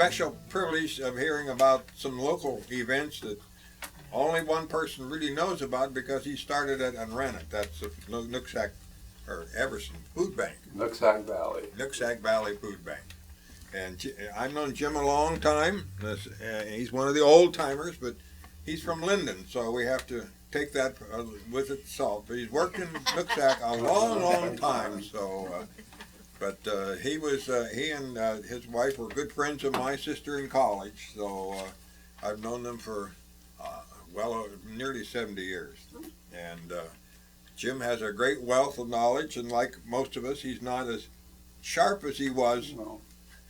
special privilege of hearing about some local events that only one person really knows about because he started it and ran it. That's the Nooksack or Everson Food Bank. Nooksack Valley. Nooksack Valley Food Bank. And I've known Jim a long time. He's one of the old timers, but he's from Linden, so we have to take that with it salt. But he's worked in Nooksack a long, long time. So, he and his wife were good friends of my sister in college. So I've known them for nearly 70 years. And Jim has a great wealth of knowledge, and like most of us, he's not as sharp as he was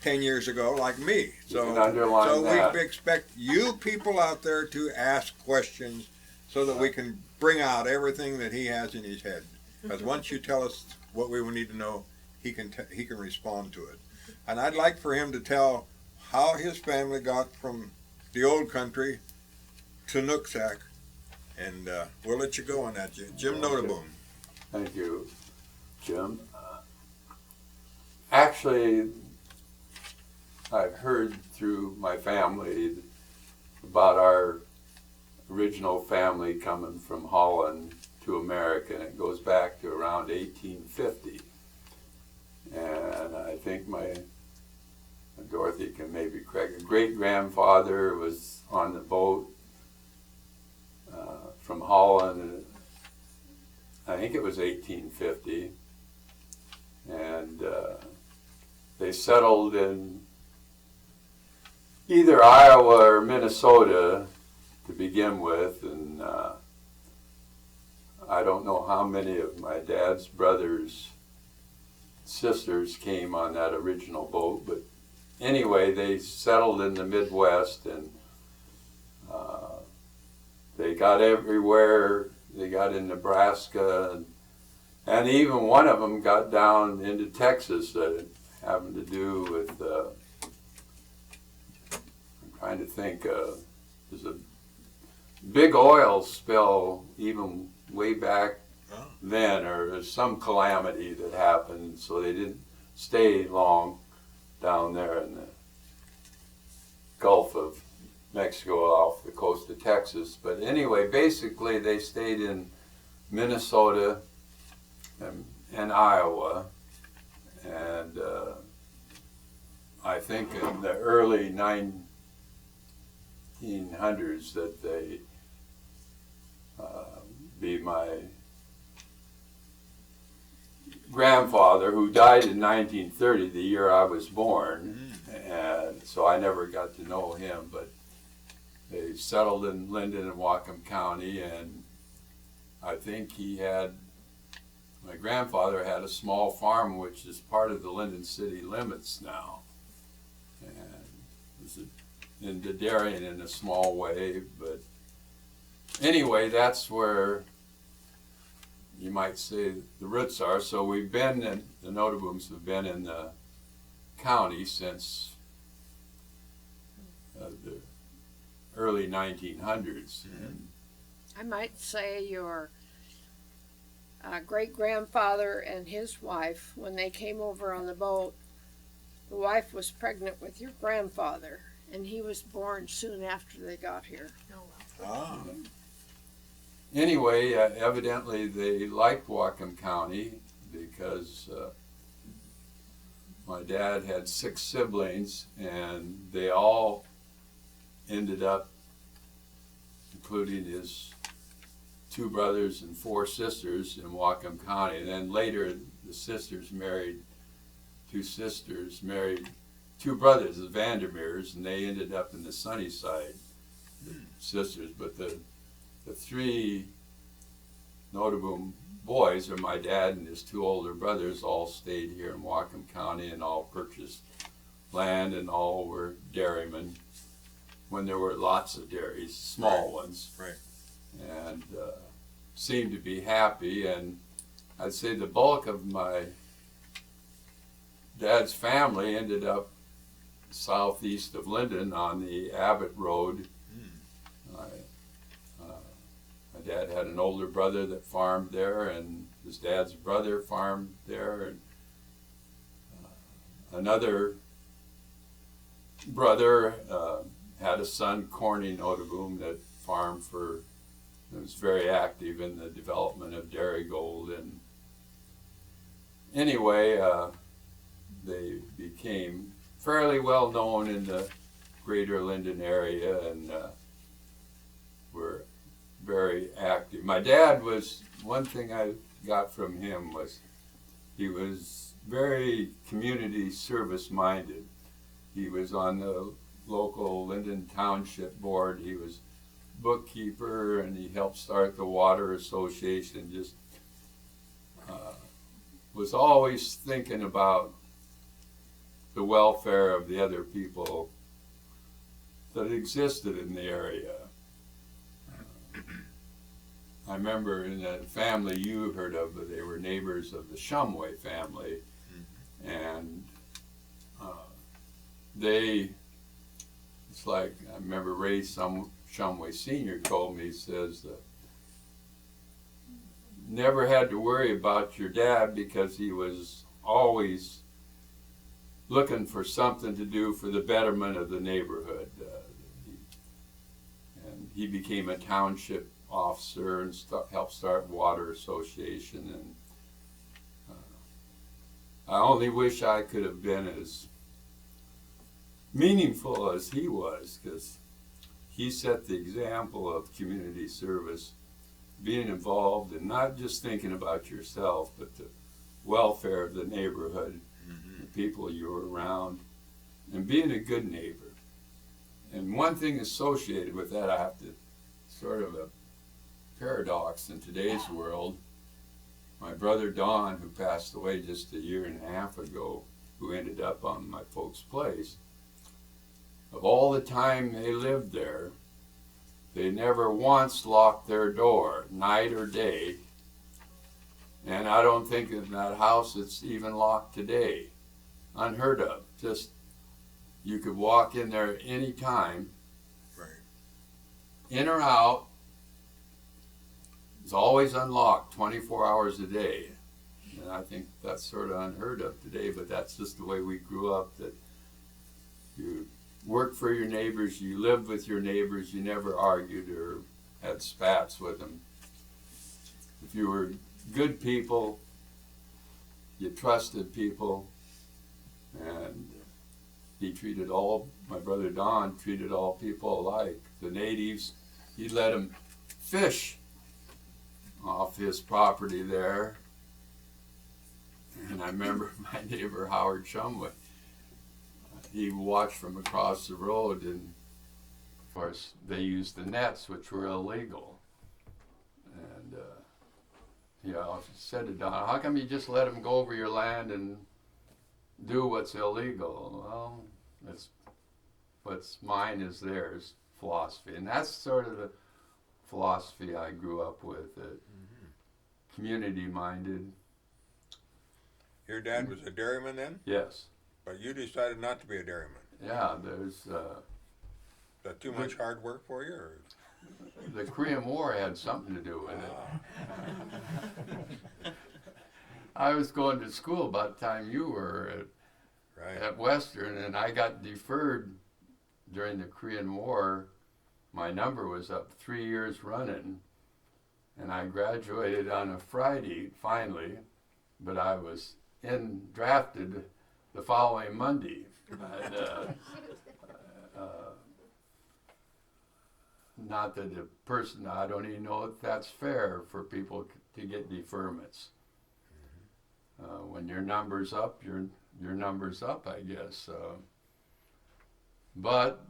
10 years ago, like me. So we expect you people out there to ask questions so that we can bring out everything that he has in his head. Because once you tell us what we need to know, he can respond to it. And I'd like for him to tell how his family got from the old country to Nooksack, and we'll let you go on that, Jim Noteboom. Thank you, Jim. Actually, I've heard through my family about our original family coming from Holland to America, and it goes back to around 1850. And I think Dorothy can maybe correct, great-grandfather was on the boat from Holland, I think it was 1850, and they settled in either Iowa or Minnesota to begin with, and I don't know how many of my dad's brothers, sisters came on that original boat, but anyway, they settled in the Midwest, and they got everywhere. They got in Nebraska, and even one of them got down into Texas that having to do with, I'm trying to think, there's a big oil spill even way back then, or there's some calamity that happened, so they didn't stay long down there in the Gulf of Mexico off the coast of Texas. But anyway, basically they stayed in Minnesota and Iowa, and I think in the early 1900s that they be my grandfather, who died in 1930, the year I was born, and so I never got to know him, but they settled in Linden and Whatcom County, and I think my grandfather had a small farm which is part of the Linden city limits now, and was into dairying in a small way, but anyway, that's where you might say the roots are. So we've been, the Notebooms have been in the county since the early 1900s. And I might say your great-grandfather and his wife, when they came over on the boat, the wife was pregnant with your grandfather, and he was born soon after they got here. Anyway, evidently they liked Whatcom County because my dad had 6 siblings, and they all ended up, including his 2 brothers and 4 sisters, in Whatcom County. And then later the sisters married, 2 sisters married 2 brothers, the Vandermeers, and they ended up in the Sunnyside, the sisters. But the 3 Noteboom boys, or my dad and his 2 older brothers, all stayed here in Whatcom County and all purchased land and all were dairymen when there were lots of dairies, small ones. Right. And seemed to be happy. And I'd say the bulk of my dad's family ended up southeast of Linden on the Abbott Road. My dad had an older brother that farmed there, and his dad's brother farmed there, and another brother had a son, Corny Noteboom, that farmed for, was very active in the development of dairy gold. And anyway, they became fairly well known in the greater Linden area and were very active. My dad was, one thing I got from him was he was very community service minded. He was on the local Linden Township board. He was bookkeeper, and he helped start the water association. Just was always thinking about the welfare of the other people that existed in the area. I remember in that family you heard of, but they were neighbors of the Shumway family, and it's like, I remember Ray Shumway Sr. told me, he says, never had to worry about your dad because he was always looking for something to do for the betterment of the neighborhood. And he became a township officer and helped start water association. And I only wish I could have been as meaningful as he was, because he set the example of community service, being involved and not just thinking about yourself, but the welfare of the neighborhood, the people you were around, and being a good neighbor. And one thing associated with that, I have to, sort of a paradox in today's world, my brother Don, who passed away just a year and a half ago, who ended up on my folks' place, of all the time they lived there, they never once locked their door, night or day. And I don't think in that house it's even locked today. Unheard of. Just, you could walk in there any time, Right. in or out. It's always unlocked 24 hours a day. And I think that's sort of unheard of today, but that's just the way we grew up, that you worked for your neighbors, you lived with your neighbors, you never argued or had spats with them. If you were good people, you trusted people, and he treated all, my brother Don treated all people alike. The natives, he let them fish off his property there. And I remember my neighbor Howard Shumway, he watched from across the road, and of course they used the nets, which were illegal. And I said to Don, how come you just let them go over your land and do what's illegal? Well, it's what's mine is theirs philosophy. And that's sort of the philosophy I grew up with, community minded. Your dad was a dairyman then? Yes. But you decided not to be a dairyman. Yeah, there's Is that too much hard work for you? Or? the Korean War had something to do with it. I was going to school about the time you were at Western, and I got deferred during the Korean War. My number was up 3 years running, and I graduated on a Friday finally, but I was drafted the following Monday. And, not that a person, I don't even know if that's fair for people to get deferments. When your number's up, your number's up, I guess. But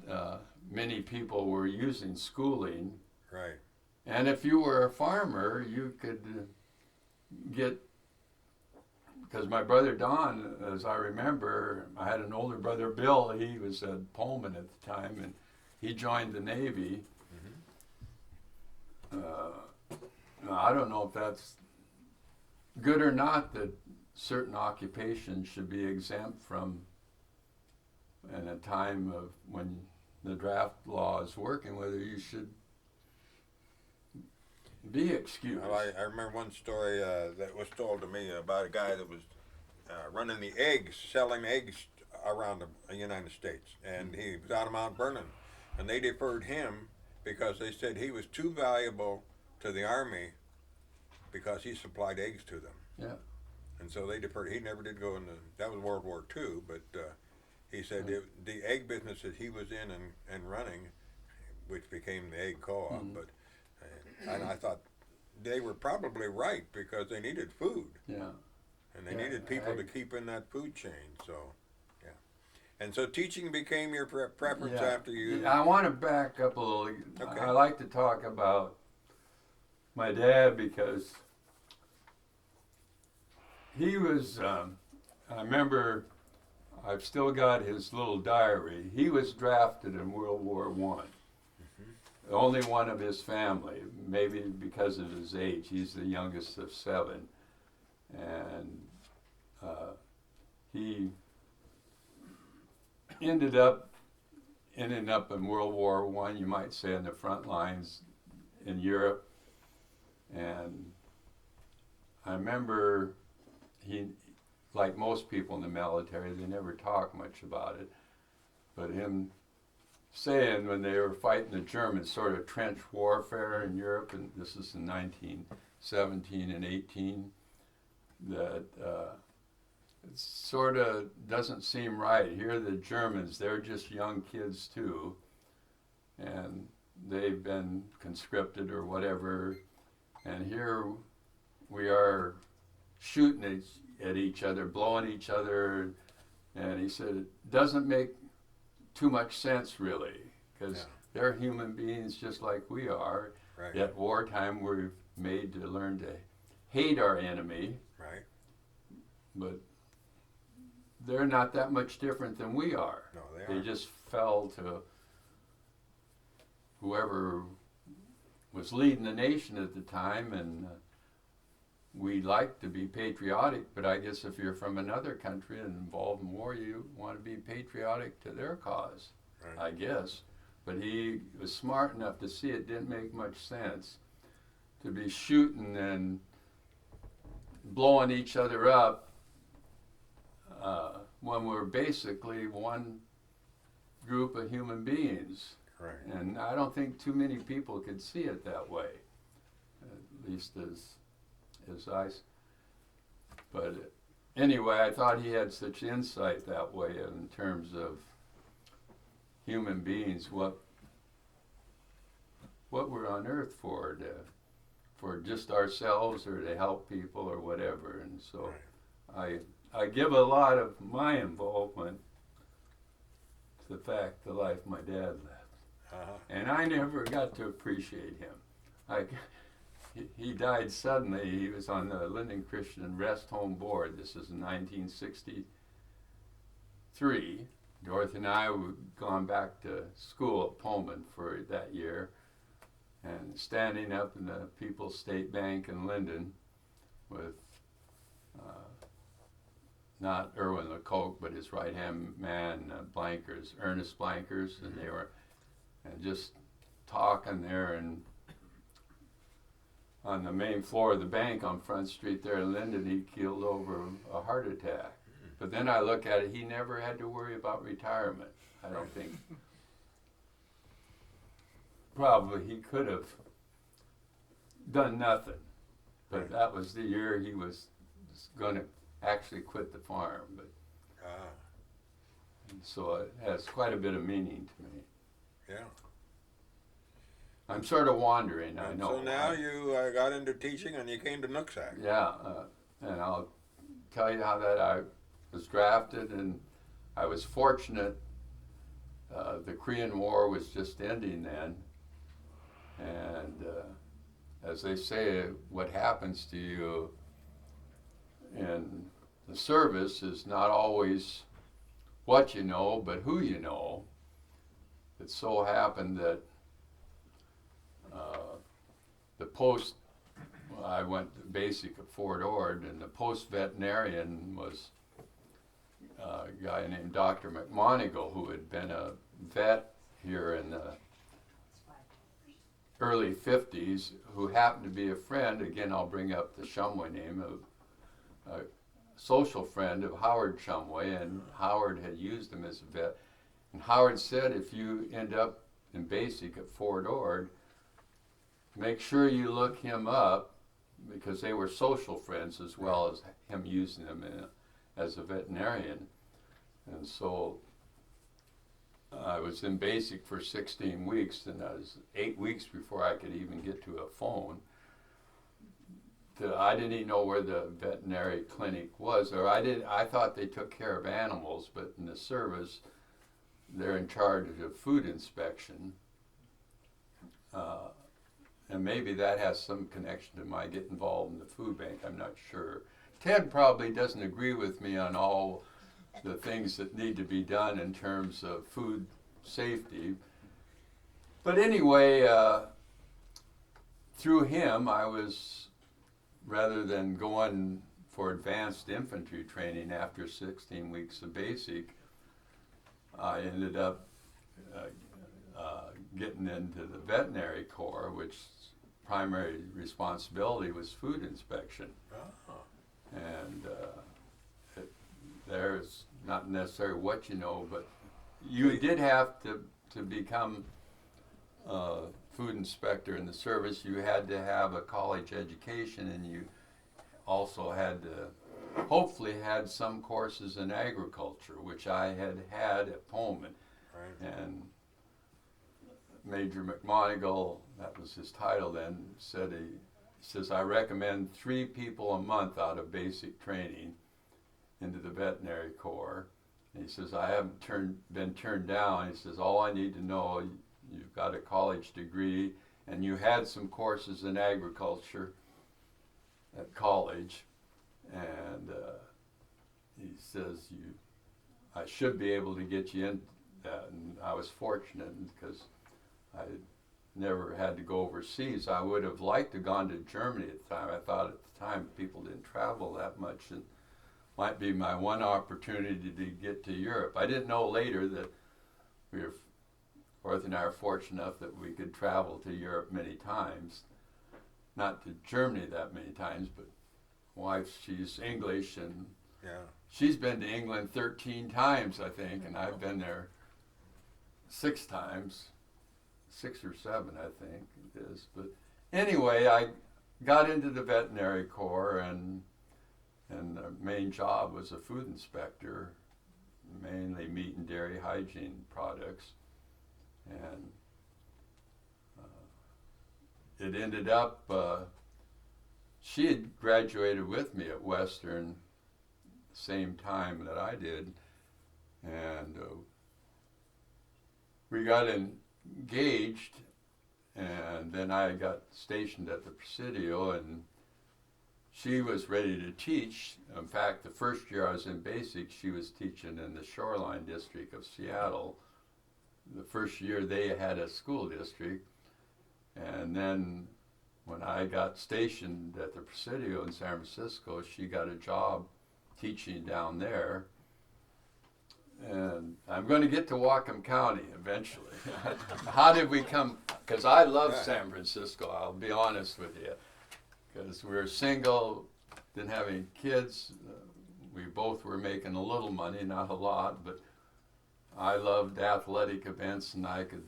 many people were using schooling. Right. And if you were a farmer, you could get, because my brother Don, as I remember, I had an older brother, Bill, he was a Pullman at the time, and he joined the Navy. I don't know if that's good or not, that certain occupations should be exempt from, in a time of when the draft law is working, whether you should be excused. Well, I remember one story that was told to me about a guy that was running the eggs, selling eggs around the United States, and he was out of Mount Vernon, and they deferred him because they said he was too valuable to the Army because he supplied eggs to them. Yeah. And so they deferred. He never did go in that was World War II, but he said the egg business that he was in and running, which became the egg co-op, but and I thought they were probably right because they needed food. Yeah. And they needed people to keep in that food chain, so, yeah. And so teaching became your preference after you... Yeah, I want to back up a little. Okay. I like to talk about my dad because he was, I remember, I've still got his little diary. He was drafted in World War I. The only one of his family, maybe because of his age. He's the youngest of 7. And he ended up in World War I, you might say, on the front lines in Europe. And I remember he, like most people in the military, they never talk much about it, but him saying when they were fighting the Germans, sort of trench warfare in Europe, and this is in 1917 and 18, that it sort of doesn't seem right. Here are the Germans, they're just young kids too, and they've been conscripted or whatever, and here we are shooting at each other, blowing each other, and he said it doesn't make too much sense really, because they're human beings just like we are. Right. At wartime we're made to learn to hate our enemy. Right. But they're not that much different than we are. No, they They aren't. just fell to whoever was leading the nation at the time, and we like to be patriotic, but I guess if you're from another country and involved in war, you want to be patriotic to their cause, Right. I guess. But he was smart enough to see it didn't make much sense to be shooting and blowing each other up when we're basically one group of human beings. Right. And I don't think too many people could see it that way, at least as but anyway, I thought he had such insight that way in terms of human beings, what we're on earth for just ourselves or to help people or whatever. And so I give a lot of my involvement to the fact the life my dad led. And I never got to appreciate him. He died suddenly. He was on the Linden Christian Rest Home Board. This is in 1963. Dorothy and I had gone back to school at Pullman for that year, and standing up in the People's State Bank in Linden with not Irwin LeCoq, but his right-hand man, Blankers, Ernest Blankers, and they were just talking there, and on the main floor of the bank on Front Street there in Linden, he keeled over a heart attack. But then I look at it, he never had to worry about retirement, I don't think. Probably he could have done nothing, but that was the year he was going to actually quit the farm. But and so it has quite a bit of meaning to me. Yeah. I'm sort of wandering, I know. So now you got into teaching and you came to Nooksack. Yeah, and I'll tell you how that I was drafted, and I was fortunate. The Korean War was just ending then, and as they say, what happens to you in the service is not always what you know, but who you know. It so happened that the post, well, I went to basic at Fort Ord, and the post veterinarian was a guy named Dr. McMonigal, who had been a vet here in the early 50s, who happened to be a friend, again I'll bring up the Shumway name, of social friend of Howard Shumway, and Howard had used him as a vet. And Howard said, if you end up in basic at Fort Ord, make sure you look him up, because they were social friends as well as him using them as a veterinarian. And so I was in basic for 16 weeks, and I was 8 weeks before I could even get to a phone. I didn't even know where the veterinary clinic was, or I thought they took care of animals, but in the service, they're in charge of food inspection. And maybe that has some connection to my getting involved in the food bank, I'm not sure. Ted probably doesn't agree with me on all the things that need to be done in terms of food safety. But anyway, through him, I was, rather than going for advanced infantry training after 16 weeks of basic, I ended up getting into the veterinary corps, which primary responsibility was food inspection. And there's not necessarily what you know, but you did have to become a food inspector in the service. You had to have a college education, and you also had to hopefully had some courses in agriculture, which I had at Pullman. Right. And Major McMonigal, that was his title then, he says, I recommend 3 people a month out of basic training into the veterinary corps. And he says, I haven't been turned down. He says, all I need to know, you've got a college degree, and you had some courses in agriculture at college. And he says, I should be able to get you in that. And I was fortunate because I never had to go overseas. I would have liked to have gone to Germany at the time. I thought at the time people didn't travel that much, and might be my one opportunity to get to Europe. I didn't know later that Dorothy and I are fortunate enough that we could travel to Europe many times. Not to Germany that many times, but my wife, she's English, and she's been to England 13 times, I think, and I've been there 6 times. 6 or 7, I think it is. But anyway, I got into the veterinary corps, and the main job was a food inspector, mainly meat and dairy hygiene products. And it ended up, she had graduated with me at Western the same time that I did, and we got engaged, and then I got stationed at the Presidio, and she was ready to teach. In fact, the first year I was in basic, she was teaching in the Shoreline District of Seattle. The first year they had a school district, and then when I got stationed at the Presidio in San Francisco, she got a job teaching down there. And I'm going to get to Whatcom County eventually. How did we come? Because I love San Francisco, I'll be honest with you. Because we were single, didn't have any kids. We both were making a little money, not a lot, but I loved athletic events, and I could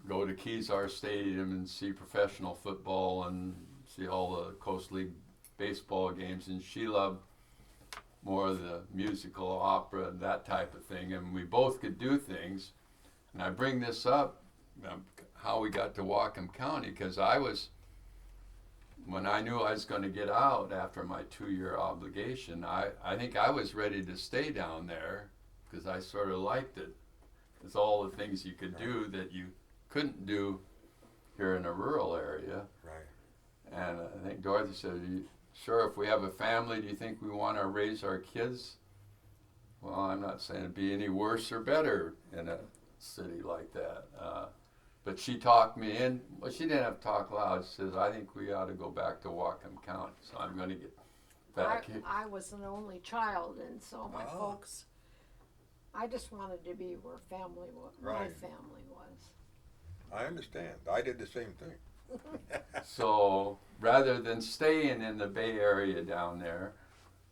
go to Kezar Stadium and see professional football and see all the Coast League baseball games, and she loved more of the musical, opera, and that type of thing, and we both could do things. And I bring this up, how we got to Whatcom County, because when I knew I was going to get out after my 2-year obligation, I think I was ready to stay down there, because I sort of liked it. It's all the things you could do that you couldn't do here in a rural area. Right. And I think Dorothy said, sure, if we have a family, do you think we want to raise our kids? Well, I'm not saying it'd be any worse or better in a city like that. But she talked me in. Well, she didn't have to talk loud. She says, I think we ought to go back to Whatcom County. So I'm going to get back here. I was an only child, and so my folks, I just wanted to be where family was, my family was. I understand. I did the same thing. So rather than staying in the Bay Area down there,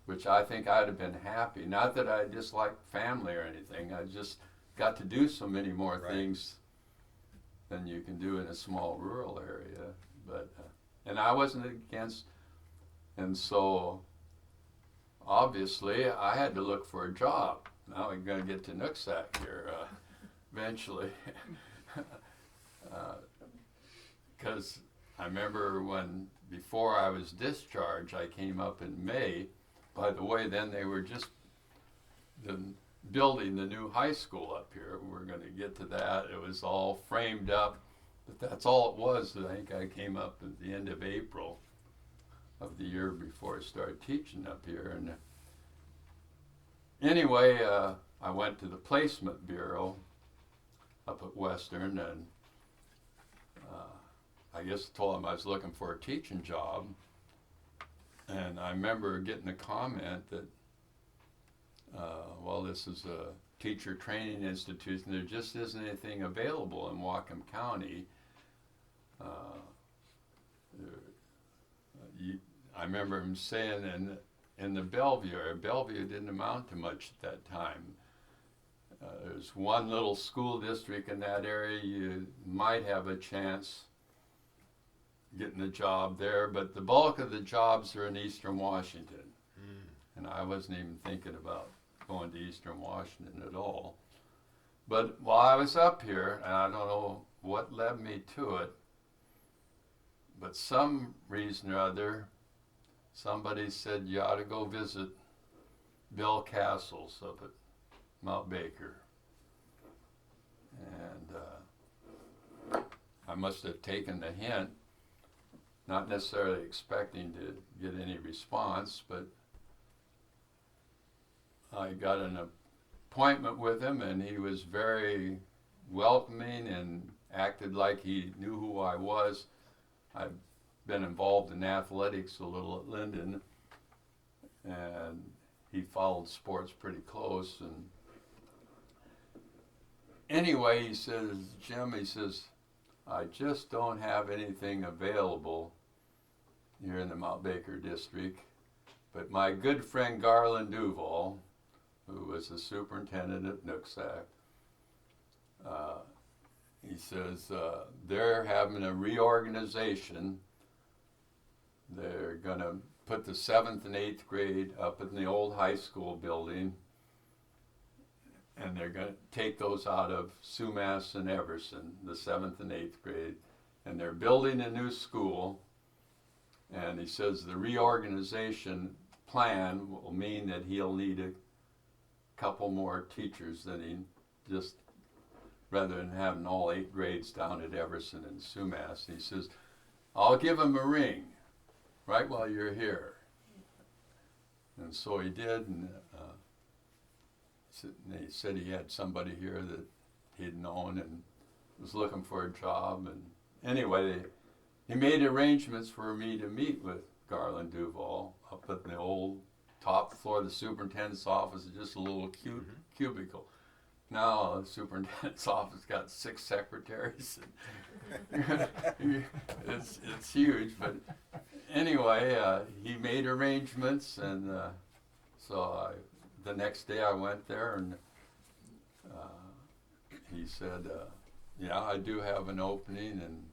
which I think I'd have been happy. Not that I disliked family or anything. I just got to do so many more Right. things than you can do in a small rural area. But and I wasn't against, and so obviously I had to look for a job. Now we're going to get to Nooksack here eventually. Because I remember when, before I was discharged, I came up in May. By the way, then they were just building the new high school up here. We're going to get to that. It was all framed up, but that's all it was. I think I came up at the end of April of the year before I started teaching up here. And anyway, I went to the placement bureau up at Western, and I just told them I was looking for a teaching job. And I remember getting a comment that, well, this is a teacher training institution. There just isn't anything available in Whatcom County. I remember him saying in the Bellevue area, Bellevue didn't amount to much at that time. There's one little school district in that area. You might have a chance getting a job there, but the bulk of the jobs are in Eastern Washington. And I wasn't even thinking about going to Eastern Washington at all. But while I was up here, and I don't know what led me to it, but some reason or other, somebody said you ought to go visit Bill Castles up at Mount Baker. And I must have taken the hint, not necessarily expecting to get any response, but I got an appointment with him, and he was very welcoming and acted like he knew who I was. I've been involved in athletics a little at Linden, and he followed sports pretty close. And anyway, he says, Jim, he says, I just don't have anything available here in the Mount Baker district, but my good friend Garland Duval, who was the superintendent at Nooksack, he says they're having a reorganization. They're going to put the 7th and 8th grade up in the old high school building, and they're going to take those out of Sumas and Everson, the 7th and 8th grade, and they're building a new school. And he says the reorganization plan will mean that he'll need a couple more teachers than he just, rather than having all 8 grades down at Everson and Sumas. He says, I'll give him a ring right while you're here. And so he did, and he said he had somebody here that he'd known and was looking for a job. And anyway, he made arrangements for me to meet with Garland Duval up at the old top floor of the superintendent's office, just a little cubicle. Now the superintendent's office got 6 secretaries. It's huge, but anyway, he made arrangements, and so the next day I went there, and he said, yeah, I do have an opening, and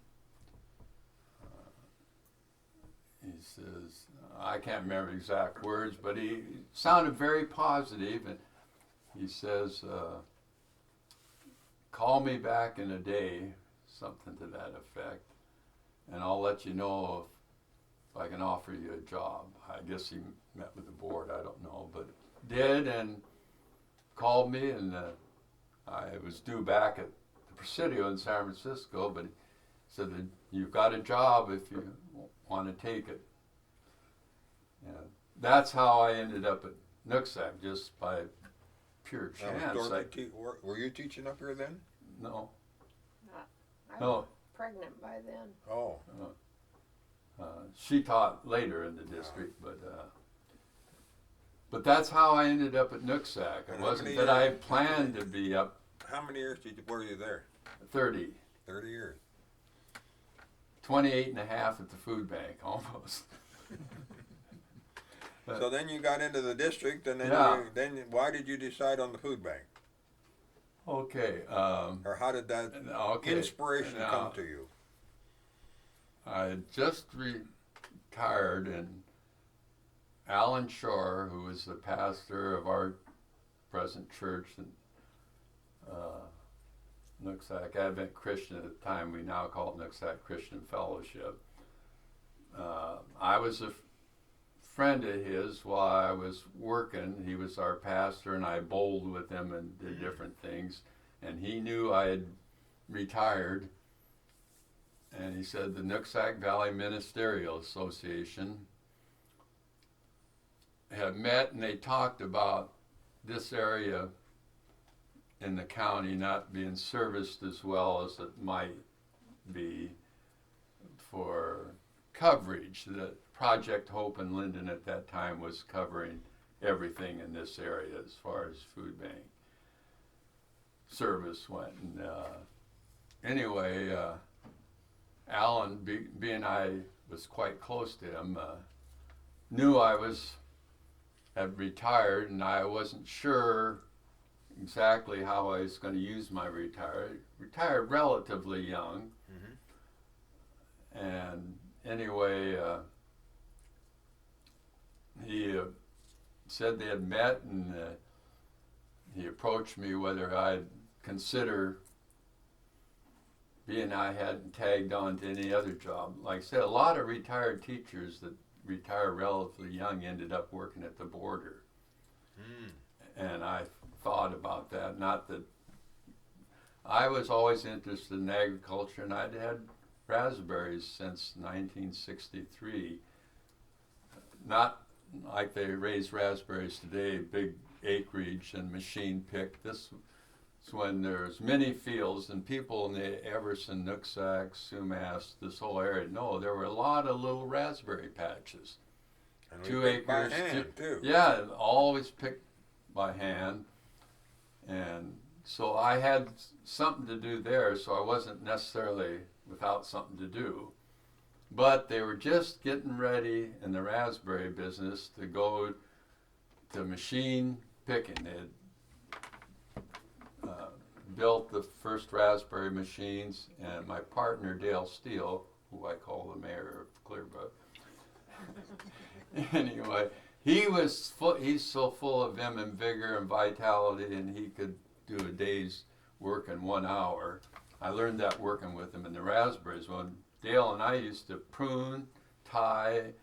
he says, I can't remember exact words, but he sounded very positive, and he says, call me back in a day, something to that effect, and I'll let you know if I can offer you a job. I guess he met with the board, I don't know, but did, and called me, and I was due back at the Presidio in San Francisco, but he said that you've got a job if you want to take it. And that's how I ended up at Nooksack, just by pure chance. Were you teaching up here then? No. I No. was pregnant by then. Oh. She taught later in the district, but that's how I ended up at Nooksack. It And wasn't that I planned to be up. How many years were you there? 30. 30 years. 28 and a half at the food bank, almost. So then you got into the district, and then Yeah. then why did you decide on the food bank, Okay. or how did that Okay. inspiration Now, come to you? I had just retired, and Alan Shore, who was the pastor of our present church in Nooksack Advent Christian at the time, we now call it Nooksack Christian Fellowship. I was a friend of his while I was working. He was our pastor, and I bowled with him and did different things. And he knew I had retired. And he said the Nooksack Valley Ministerial Association had met, and they talked about this area in the county not being serviced as well as it might be for coverage. The Project Hope in Linden at that time was covering everything in this area as far as food bank service went. And anyway, Alan, being I was quite close to him, knew I had retired, and I wasn't sure exactly how I was going to use my retired relatively young. And anyway, he said they had met, and he approached me whether I'd consider, being I hadn't tagged on to any other job. Like I said, a lot of retired teachers that retire relatively young ended up working at the border. And I thought about that. Not that I was always interested in agriculture, and I'd had raspberries since 1963. Not like they raise raspberries today, big acreage and machine picked. This is when there's many fields, and people in the Everson, Nooksack, Sumas, this whole area, no, there were a lot of little raspberry patches. And 2 we picked by acres. hand, too. Yeah, always picked by hand. And so I had something to do there, so I wasn't necessarily without something to do. But they were just getting ready in the raspberry business to go to machine picking. They had built the first raspberry machines, and my partner Dale Steele, who I call the mayor of Clearbrook, anyway, he's so full of vim and vigor and vitality, and he could do a day's work in 1 hour. I learned that working with him in the raspberries. When Dale and I used to prune, tie,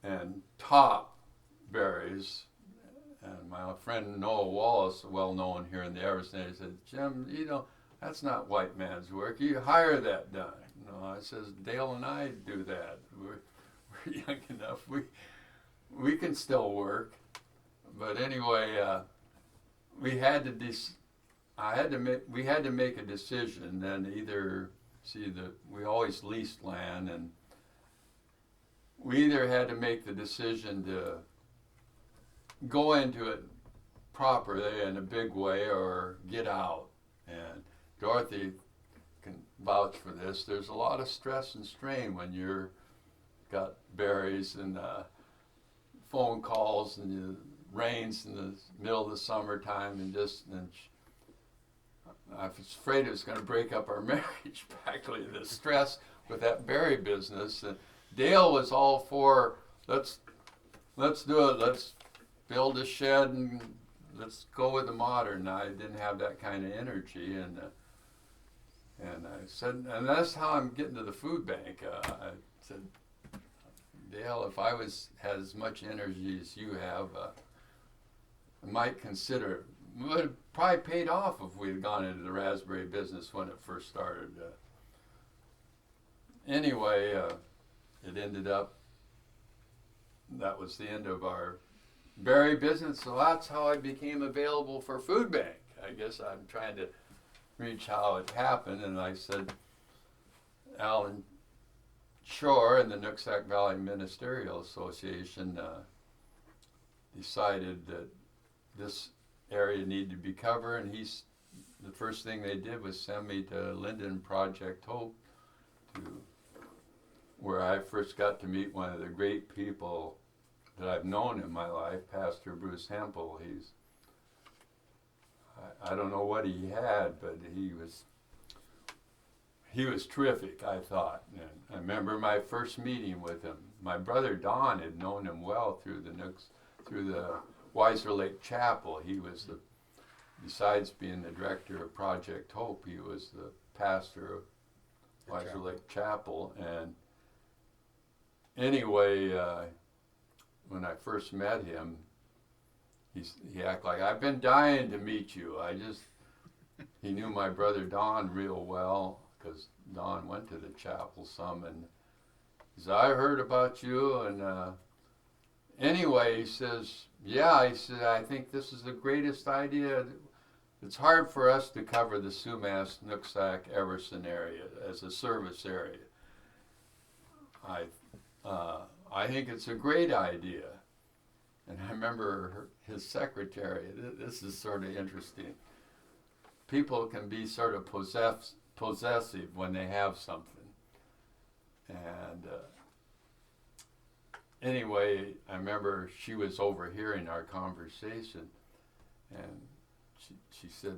and top berries. And my friend Noah Wallace, well known here in the Everson area, said, "Jim, that's not white man's work. You hire that done." No, I says, "Dale and I do that. We're young enough. We can still work." But anyway, we had to make a decision. Then either we always leased land, and we either had to make the decision to go into it properly in a big way or get out. And Dorothy can vouch for this. There's a lot of stress and strain when you're got berries and phone calls and it rains in the middle of the summertime, and I was afraid it was going to break up our marriage, practically, the stress with that berry business. And Dale was all for, let's do it, let's build a shed and let's go with the modern. I didn't have that kind of energy, and I said, and that's how I'm getting to the food bank. I said, Dale, if I had as much energy as you have, I might consider it. It would have probably paid off if we had gone into the raspberry business when it first started. Anyway, it ended up, that was the end of our berry business, so that's how I became available for food bank. I guess I'm trying to reach how it happened, and I said, Alan Shore and the Nooksack Valley Ministerial Association decided that this area needed to be covered, and the first thing they did was send me to Linden Project Hope, where I first got to meet one of the great people that I've known in my life, Pastor Bruce Hempel. I don't know what he had, but he was terrific, I thought. And I remember my first meeting with him. My brother Don had known him well through the Weiser Lake Chapel. He was besides being the director of Project Hope, he was the pastor of Weiser Lake Chapel. And anyway, when I first met him, he acted like, I've been dying to meet you. He knew my brother Don real well, because Don went to the chapel some, and he said, I heard about you, and anyway, he says, yeah, he said, I think this is the greatest idea. It's hard for us to cover the Sumas, Nooksack, Everson area as a service area. I think it's a great idea. And I remember his secretary, this is sort of interesting. People can be sort of possessive when they have something. And anyway, I remember she was overhearing our conversation, and she said,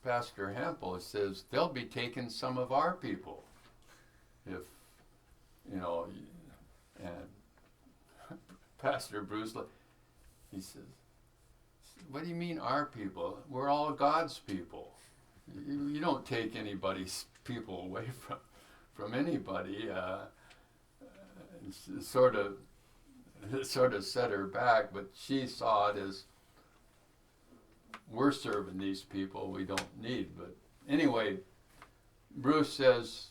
Pastor Hempel says, they'll be taking some of our people if, and Pastor Bruce, he says, what do you mean our people? We're all God's people. You don't take anybody's people away from anybody. It sort of set her back, but she saw it as, we're serving these people we don't need. But anyway, Bruce says,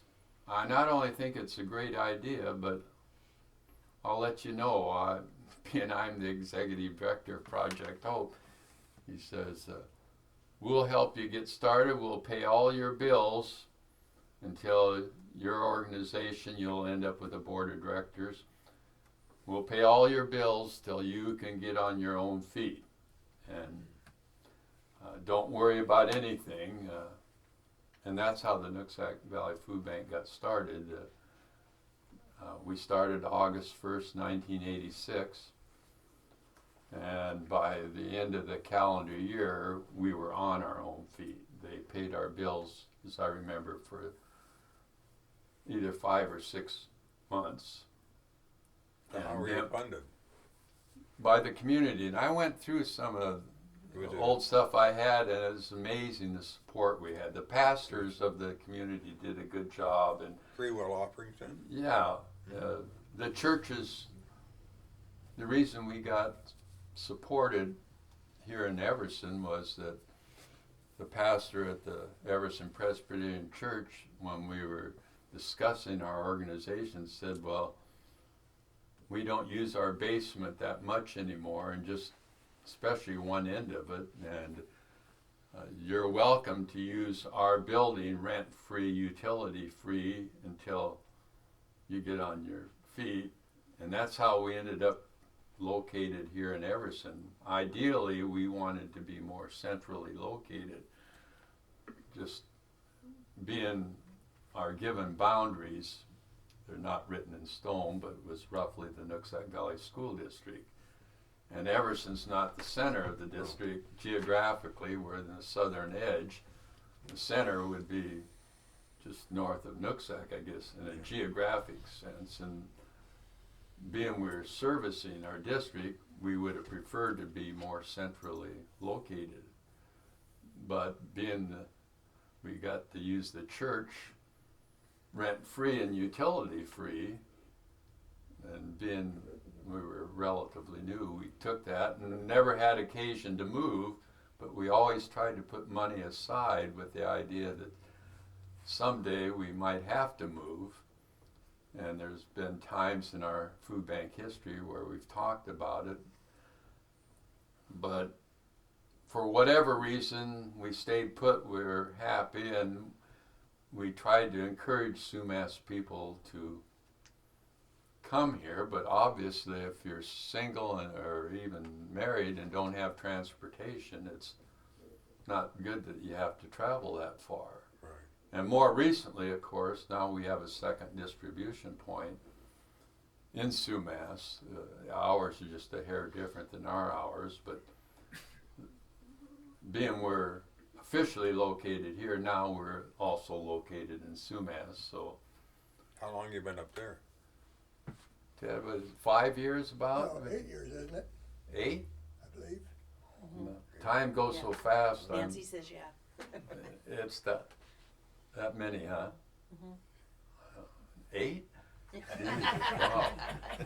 I not only think it's a great idea, but I'll let you know, being I'm the executive director of Project Hope, he says, we'll help you get started. We'll pay all your bills until your organization, you'll end up with a board of directors. We'll pay all your bills till you can get on your own feet. And don't worry about anything. And that's how the Nooksack Valley Food Bank got started. We started August 1st, 1986. And by the end of the calendar year, we were on our own feet. They paid our bills, as I remember, for either 5 or 6 months. How were you funded? By the community. And I went through some of the old stuff I had, and it was amazing the support we had. The pastors of the community did a good job. And free will offerings then? Yeah. The churches, the reason we got supported here in Everson was that the pastor at the Everson Presbyterian Church, when we were discussing our organization, said, well, we don't use our basement that much anymore, and just especially one end of it, and you're welcome to use our building rent-free, utility-free until you get on your feet. And that's how we ended up located here in Everson. Ideally, we wanted to be more centrally located, just being our given boundaries. They're not written in stone, but it was roughly the Nooksack Valley School District. And Everson's not the center of the district geographically. We're in the southern edge. The center would be just north of Nooksack, I guess, in a geographic sense. And being we're servicing our district, we would have preferred to be more centrally located. But being we got to use the church rent-free and utility-free, and being we were relatively new, we took that and never had occasion to move, but we always tried to put money aside with the idea that someday we might have to move. And there's been times in our food bank history where we've talked about it, but for whatever reason we stayed put. We were happy, and we tried to encourage Sumas people to come here, but obviously if you're single or even married and don't have transportation, it's not good that you have to travel that far. Right. And more recently, of course, now we have a second distribution point in Sumas. hours are just a hair different than our hours, but being we're officially located here now, we're also located in Sumas. So How long you been up there? Ted, was 5 years about? Oh, 8 years, isn't it? 8? I believe. Time goes so fast. Nancy says yeah. It's that many, huh? Mhm. 8? Wow.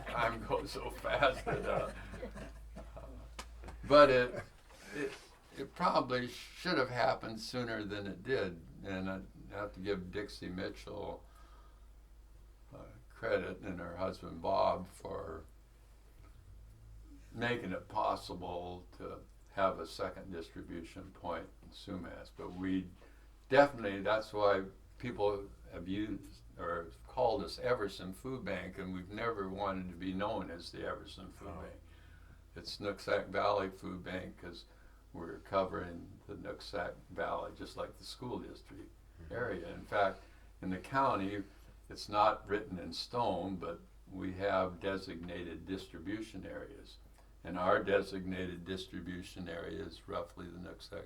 Time goes so fast. But it probably should have happened sooner than it did. And I have to give Dixie Mitchell credit and her husband Bob for making it possible to have a second distribution point in Sumas. But we definitely, that's why people have used or called us Everson Food Bank, and we've never wanted to be known as the Everson Food Bank. It's Nooksack Valley Food Bank because we're covering the Nooksack Valley, just like the school district area. In fact, in the county, it's not written in stone, but we have designated distribution areas. And our designated distribution area is roughly the Nooksack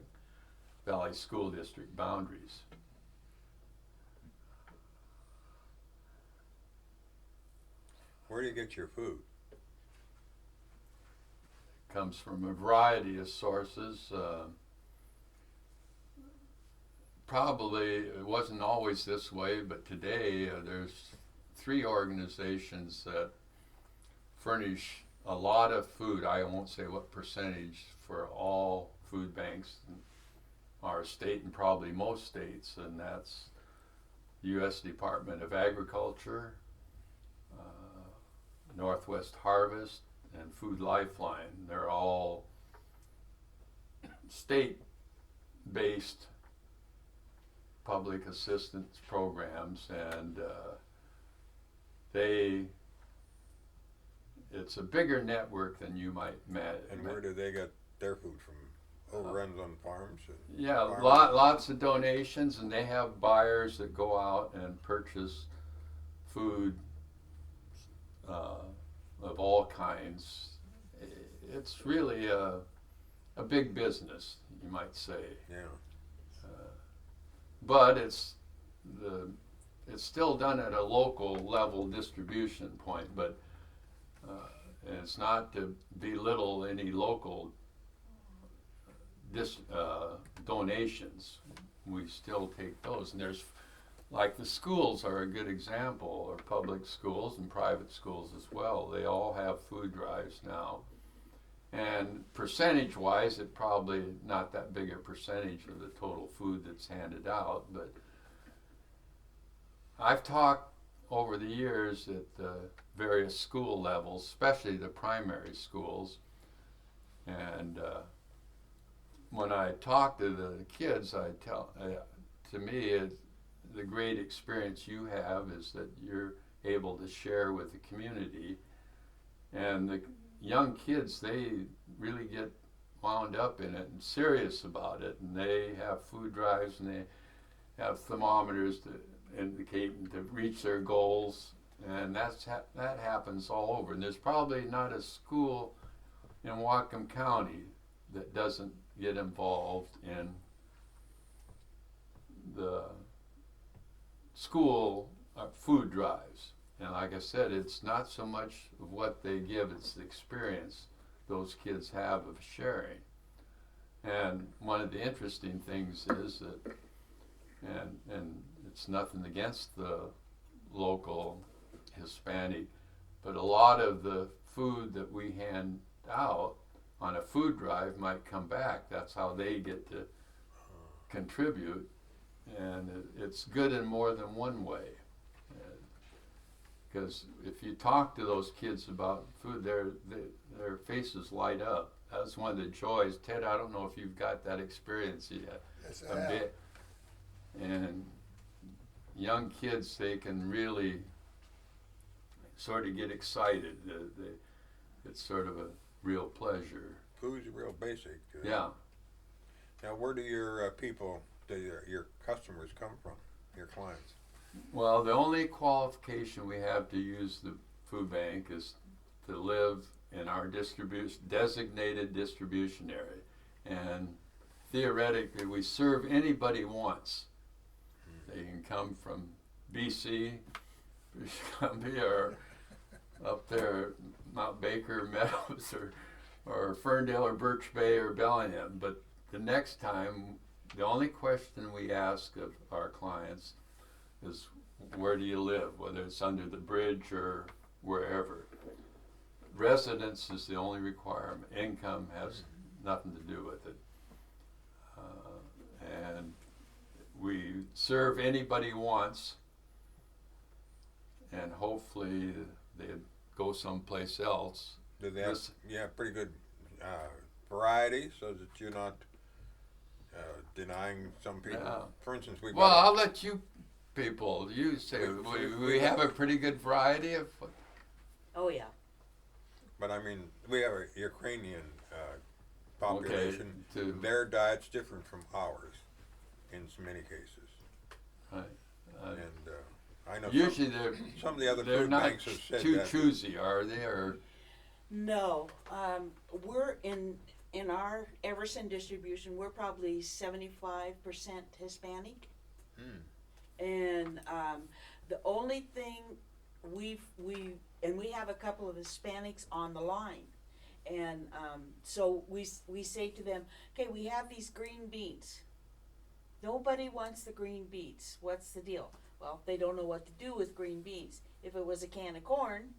Valley School District boundaries. Where do you get your food? Comes from a variety of sources. Probably it wasn't always this way, but today there's 3 organizations that furnish a lot of food. I won't say what percentage for all food banks in our state and probably most states, and that's U.S. Department of Agriculture, Northwest Harvest, and Food Lifeline. They're all state-based public assistance programs, and it's a bigger network than you might imagine. And where do they get their food from? Overruns on farms? Yeah, farmers? lots of donations, and they have buyers that go out and purchase food of all kinds. It's really a big business, you might say. Yeah. But it's still done at a local level distribution point. But it's not to belittle any local donations. We still take those, and there's like the schools are a good example, or public schools and private schools as well. They all have food drives now. And percentage-wise, it probably not that big a percentage of the total food that's handed out, but I've talked over the years at the various school levels, especially the primary schools, and when I talk to the kids, I tell, to me, the great experience you have is that you're able to share with the community, and the young kids, they really get wound up in it and serious about it, and they have food drives and they have thermometers to indicate to reach their goals, and that happens all over. And there's probably not a school in Whatcom County that doesn't get involved in the school food drives. And like I said, it's not so much of what they give, it's the experience those kids have of sharing. And one of the interesting things is that, and it's nothing against the local Hispanic, but a lot of the food that we hand out on a food drive might come back. That's how they get to contribute. And it's good in more than one way. Because if you talk to those kids about food, their faces light up. That's one of the joys. Ted, I don't know if you've got that experience yet. Yes, A bit. And young kids, they can really sort of get excited. It's sort of a real pleasure. Food's real basic. Yeah. Now, where do your people, your customers come from, your clients? Well, the only qualification we have to use the food bank is to live in our designated distribution area. And theoretically, we serve anybody once. They can come from BC, British Columbia, or up there, Mount Baker, Meadows, or Ferndale, or Birch Bay, or Bellingham. But the next time, the only question we ask of our clients is, where do you live, whether it's under the bridge or wherever. Residence is the only requirement. Income has nothing to do with it. And we serve anybody once, and hopefully they go someplace else. Do they have, pretty good variety so that you're not denying some people? Yeah. For instance, we've Well, got I'll let you people, you say, we have a pretty good variety of. Oh, yeah. but I mean, we have a Ukrainian population. Okay, Their diet's different from ours in many cases. Right. And I know Usually some of the other they're food not banks have said too that. choosy, are they? Or No, we're in our Everson distribution, we're probably 75% Hispanic. And the only thing we have a couple of Hispanics on the line. And so we say to them, okay, we have these green beans. Nobody wants the green beans. What's the deal? Well, they don't know what to do with green beans. If it was a can of corn,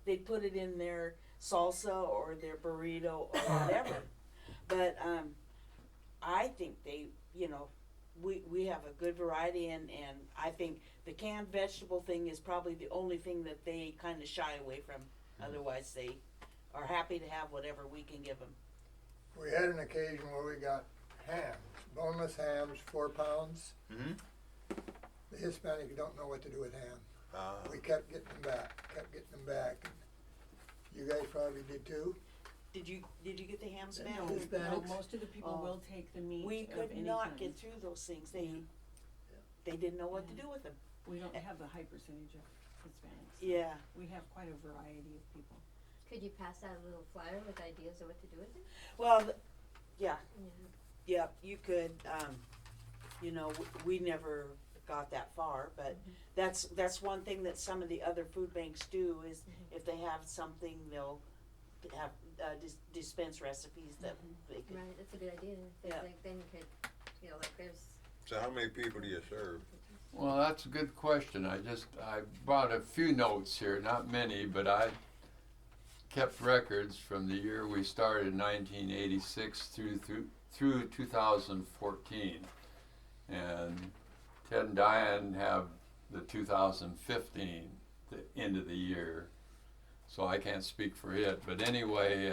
they'd put it in their salsa or their burrito or whatever. But I think we have a good variety, and I think the canned vegetable thing is probably the only thing that they kind of shy away from. Otherwise, they are happy to have whatever we can give them. We had an occasion where we got hams, boneless hams, 4 pounds. Mm-hmm. The Hispanics don't know what to do with ham. Ah. We kept getting them back. You guys probably did too. Did you get the hams back? No. No, Hispanics? most of the people Oh. will take the meat We of could any not kind. get through those things. They didn't know what to do with them. We don't have the high percentage of Hispanics. Yeah. We have quite a variety of people. Could you pass out a little flyer with ideas of what to do with it? Well, yeah, Yeah. you could. We never got that far, but that's one thing that some of the other food banks do is if they have something, they'll have dispense recipes that they could. Right, that's a good idea. Yeah. Then you could, like there's. So how many people do you serve? well, that's a good question. I brought a few notes here, not many, but I kept records from the year we started, 1986 through 2014, and Ted and Diane have the 2015, the end of the year, so I can't speak for it. But anyway,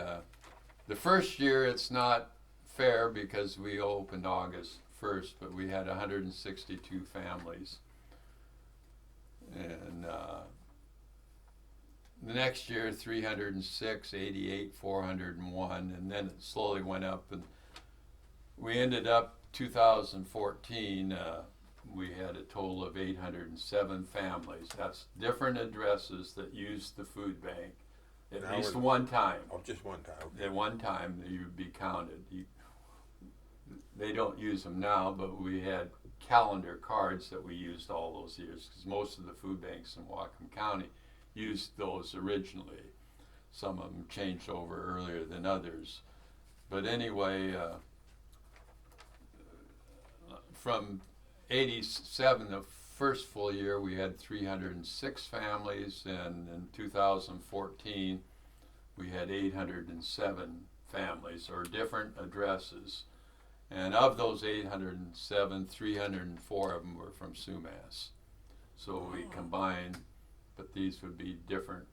the first year it's not fair because we opened August 1st, but we had 162 families. And the next year, 306, 88, 401, and then it slowly went up. And we ended up 2014, we had a total of 807 families. That's different addresses that used the food bank at Now least we're- one time. Oh, just one time. Okay. At one time, you'd be counted. They don't use them now, but we had calendar cards that we used all those years because most of the food banks in Whatcom County used those originally. Some of them changed over earlier than others. But anyway, from 87, the first full year, we had 306 families, and in 2014, we had 807 families, or different addresses. And of those 807, 304 of them were from Sumas. So we combined, but these would be different.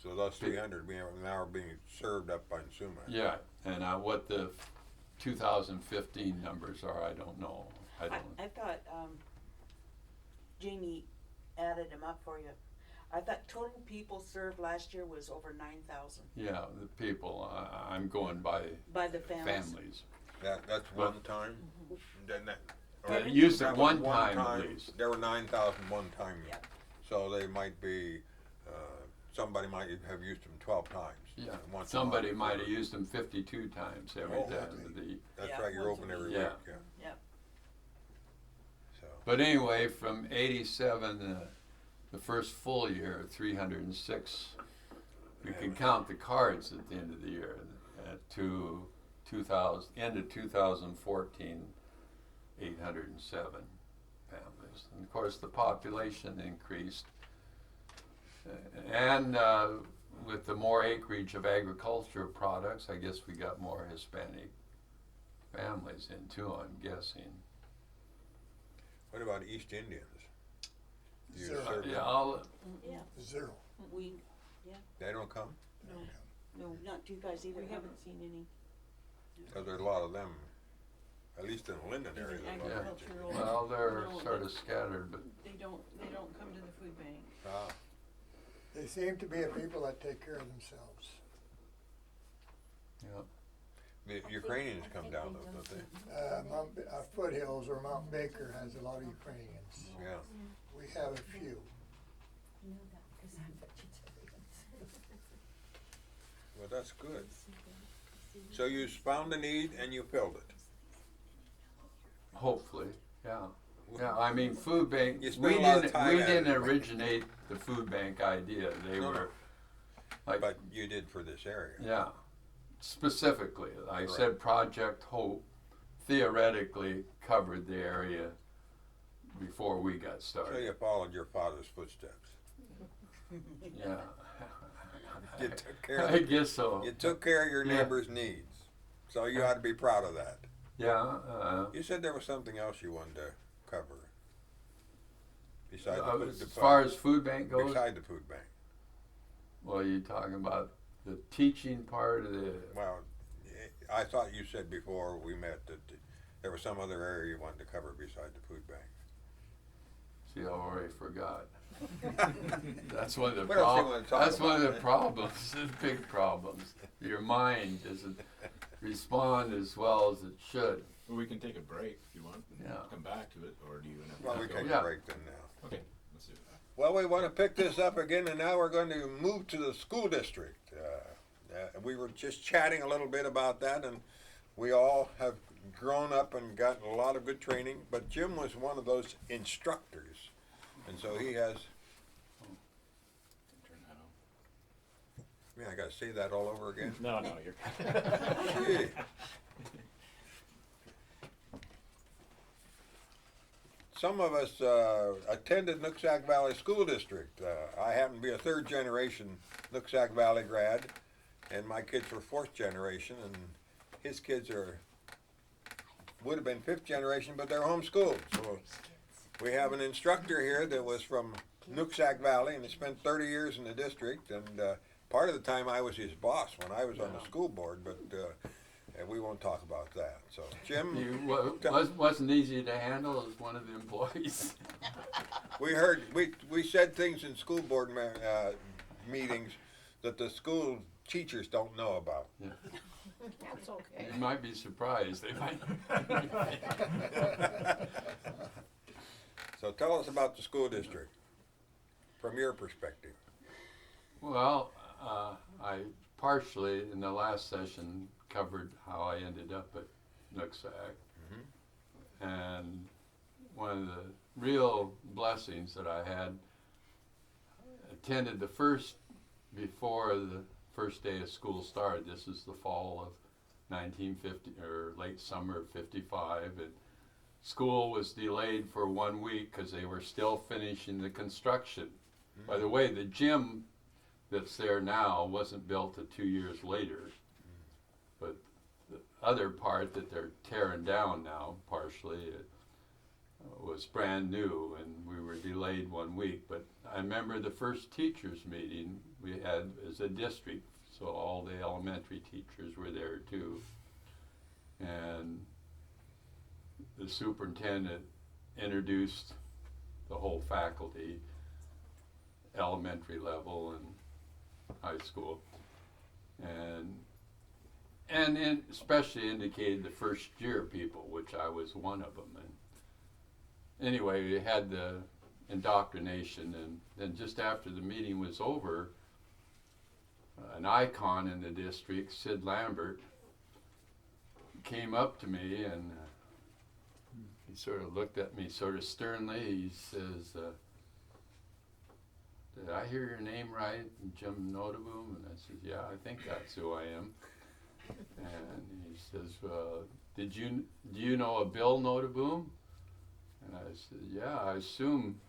So those 300 now are being served up by Suma. Yeah, and what the 2015 numbers are, I don't know. I thought Jamie added them up for you. I thought total people served last year was over 9,000 Yeah, the people, I'm going by by the families. families. That's one time? Then that, They used that it was one time at least. There were 9,000 one time. Yep. So they might be somebody might have used them 12 times. Yeah, and once a somebody month might or- have used them 52 times every Oh, day. okay. That's Yeah, right, you're once a open every week. week, Yeah. yeah. Yep. So, But anyway, from 87, the first full year, 306, you can count the cards at the end of the year, to 2000, end of 2014, 807 families. And of course, the population increased. And with the more acreage of agricultural products, I guess we got more Hispanic families in too, I'm guessing. what about East Indians? Do you Zero. serve them? Yeah, Zero. we, They don't come? No, not you guys either. we huh? haven't seen any. Because there's a lot of them, at least in the Linden area. Even there's a lot of agricultural. Well, they're No, sort of scattered, but They don't come to the food bank. Ah, They seem to be a people that take care of themselves. yeah. the Ukrainians come down though, don't they? Foothills or Mount Baker has a lot of Ukrainians. Yeah. We have a few. Well, that's good. So you found the need and you filled it. Hopefully, yeah. Yeah, I mean, food bank, You we spent a lot of didn't, time we at didn't it. originate the food bank idea. They No, no. were, like, But you did for this area. yeah, specifically. I Right. said Project Hope theoretically covered the area before we got So started. you followed your father's footsteps. Yeah. You took care I of, guess so. you took care of your Yeah. neighbor's needs. So you ought to be proud of that. Yeah, You said there was something else you wanted to cover. Besides as far as food bank goes, beside the food bank. well, you're talking about the teaching part of the, Well, I thought you said before we met that there was some other area you wanted to cover beside the food bank. see, I already forgot. That's one of the What else you wanna talk that's one of the about, man? problems, the big problems. Your mind doesn't respond as well as it should. Well, we can take a break if you want, and Yeah. come back to it, or do you want to? Well, we take Yeah. a break then now. Okay, let's do that. Well, we want to pick this up again, and now we're going to move to the school district. We were just chatting a little bit about that, and we all have grown up and gotten a lot of good training, but Jim was one of those instructors, and so he has, Turn that on. yeah, I got to say that all over again. No, you're. Gee. Some of us attended Nooksack Valley School District. I happen to be a third generation Nooksack Valley grad, and my kids were fourth generation, and his kids would have been fifth generation, but they're homeschooled. So we have an instructor here that was from Nooksack Valley, and he spent 30 years in the district, and part of the time I was his boss when I was on the school board, but we won't talk about that. So, Jim, Wasn't easy to handle as one of the employees. we said things in school board meetings that the school teachers don't know about. That's okay. You might be surprised. They might. So tell us about the school district from your perspective. Well, I partially in the last session covered how I ended up at Nooksack. And one of the real blessings that I had, attended the first, before the first day of school started. This is the fall of 1950, or late summer of 55, and school was delayed for 1 week because they were still finishing the construction. By the way, the gym that's there now wasn't built till 2 years later, but the other part that they're tearing down now, partially, was brand new, and we were delayed 1 week. But I remember the first teachers meeting we had as a district, so all the elementary teachers were there too. And the superintendent introduced the whole faculty, elementary level and high school, and especially indicated the first year people, which I was one of them. And anyway, we had the indoctrination, and then just after the meeting was over, an icon in the district, Sid Lambert, came up to me and he sort of looked at me sort of sternly. He says, "Did I hear your name right, Jim Noteboom?" And I said, "Yeah, I think that's who I am." And he says, do you know a Bill Noteboom?" And I said, "Yeah, I assume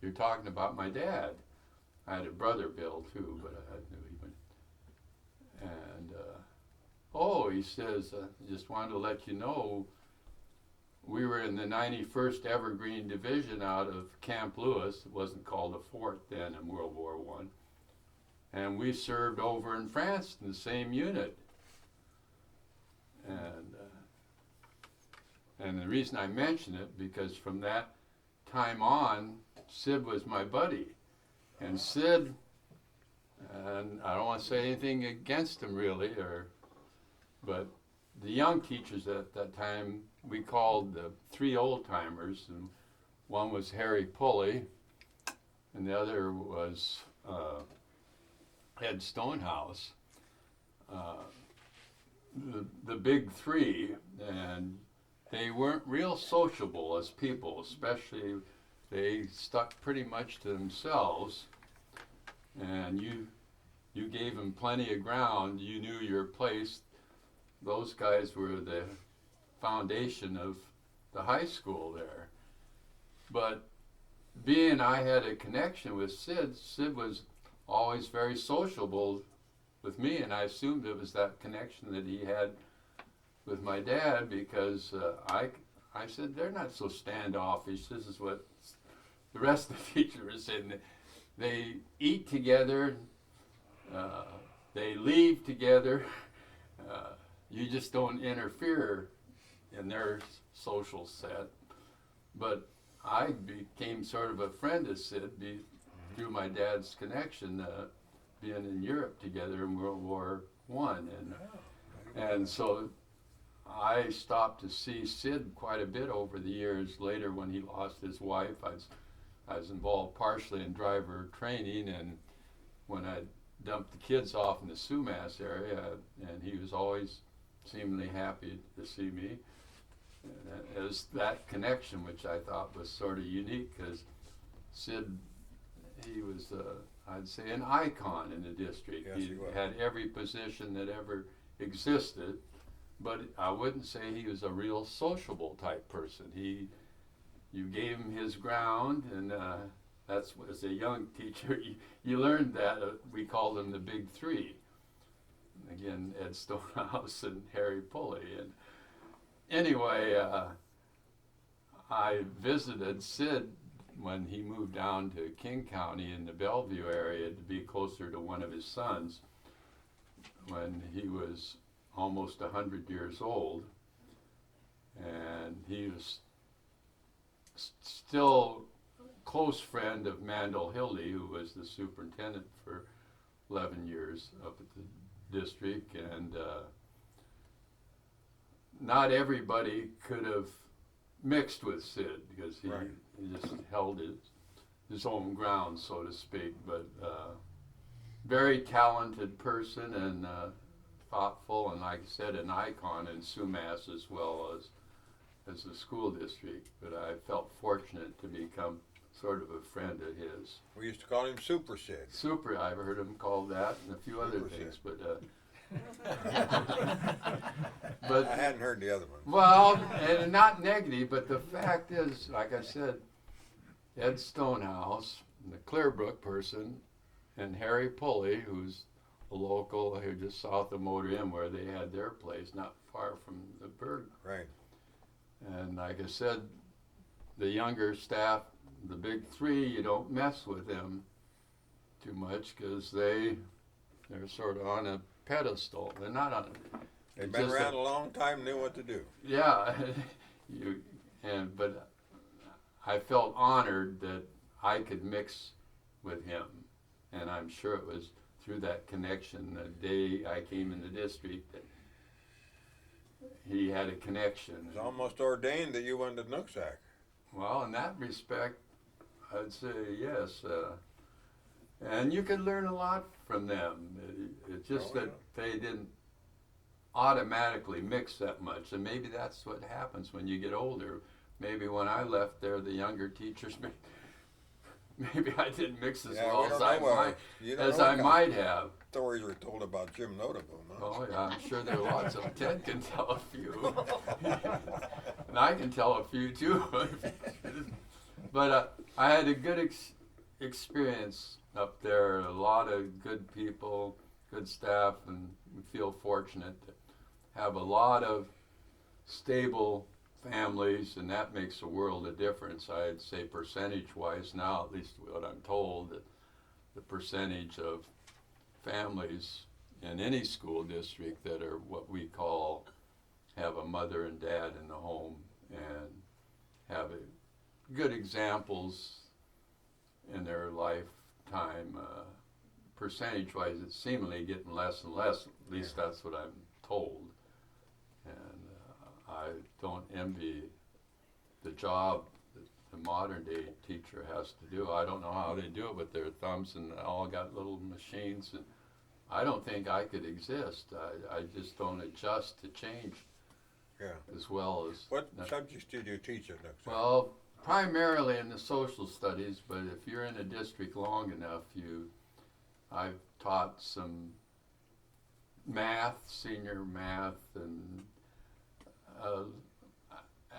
you're talking about my dad." I had a brother, Bill, too, but I knew he went. And, oh, he says, "Just wanted to let you know, we were in the 91st Evergreen Division out of Camp Lewis." It wasn't called a fort then in World War I. "And we served over in France in the same unit." And the reason I mention it, because from that time on, Sid was my buddy. And Sid, and I don't want to say anything against him really, but the young teachers at that time, we called the 3 old timers, and one was Harry Pulley, and the other was Ed Stonehouse. The big 3, and they weren't real sociable as people, especially they stuck pretty much to themselves, and you gave them plenty of ground. You knew your place. Those guys were the foundation of the high school there. But being I had a connection with Sid was always very sociable with me, and I assumed it was that connection that he had with my dad, because I said, "They're not so standoffish." This is what the rest of the teachers were saying. They eat together, they leave together, you just don't interfere in their social set. But I became sort of a friend of Sid through my dad's connection, being in Europe together in World War I. And so I stopped to see Sid quite a bit over the years. Later, when he lost his wife, I was involved partially in driver training, and when I dumped the kids off in the Sumas area, and he was always seemingly happy to see me. And it was that connection which I thought was sort of unique, because Sid, he was, I'd say, an icon in the district. Yes, he was. Had every position that ever existed, but I wouldn't say he was a real sociable type person. You gave him his ground, and that's, as a young teacher, you learned that. We called them the big 3. Again, Ed Stonehouse and Harry Pulley. And anyway, I visited Sid when he moved down to King County in the Bellevue area to be closer to one of his sons, when he was almost 100 years old. And he was still close friend of Mandel Hildy, who was the superintendent for 11 years up at the district. And not everybody could have mixed with Sid, because he just held his own ground, so to speak. But very talented person, and thoughtful, and like I said, an icon in Sumas as well as the school district. But I felt fortunate to become sort of a friend of his. We used to call him Super Sid. Super, I've heard him called that, and a few other Super things, Sid. but I hadn't heard the other one. well, and not negative, but the fact is, like I said, Ed Stonehouse, the Clearbrook person, and Harry Pulley, who's a local here just south of Motor Inn, where they had their place, not far from the Berg. Right. And like I said, the younger staff, the big 3, you don't mess with them too much, because they're sort of on a pedestal. They're not on a... They've been around a long time, knew what to do. Yeah, but I felt honored that I could mix with him, and I'm sure it was through that connection the day I came in the district that he had a connection. It was almost ordained that you went to Nooksack. Well, in that respect, I'd say yes. And you could learn a lot from them. It's just Oh, that they didn't automatically mix that much. And maybe that's what happens when you get older. Maybe when I left there, the younger teachers, maybe I didn't mix as Yeah, well we as don't I know what- might, you don't as know I what kind might have. of stories were told about Jim Noteboom, huh? Oh yeah, I'm sure there are lots of them. Ted can tell a few. And I can tell a few too. But I had a good experience up there. A lot of good people, good staff, and we feel fortunate to have a lot of stable families, and that makes a world of difference. I'd say percentage-wise now, at least what I'm told, that the percentage of families in any school district that are what we call have a mother and dad in the home and have good examples in their lifetime. Percentage-wise, it's seemingly getting less and less. At least that's what I'm told. And I don't envy the job that the modern day teacher has to do. I don't know how they do it with their thumbs and all got little machines. And I don't think I could exist. I just don't adjust to change Yeah. as well as. What subjects did you teach at Nooksack? Well, primarily in the social studies, but if you're in a district long enough, I've taught some math, senior math, and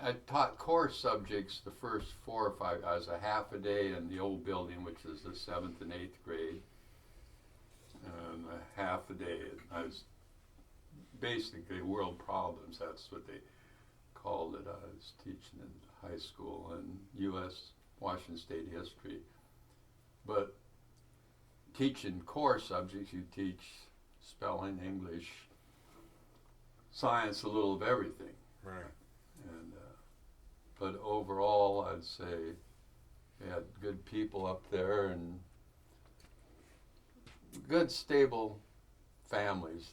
I taught core subjects the first 4 or 5. I was a half a day in the old building, which is the 7th and 8th grade, and a half a day. I was basically world problems. That's what they called it. I was teaching in high school and U.S. Washington State history. But teaching core subjects, you teach spelling, English, science, a little of everything. Right. And but overall, I'd say we had good people up there and good, stable families,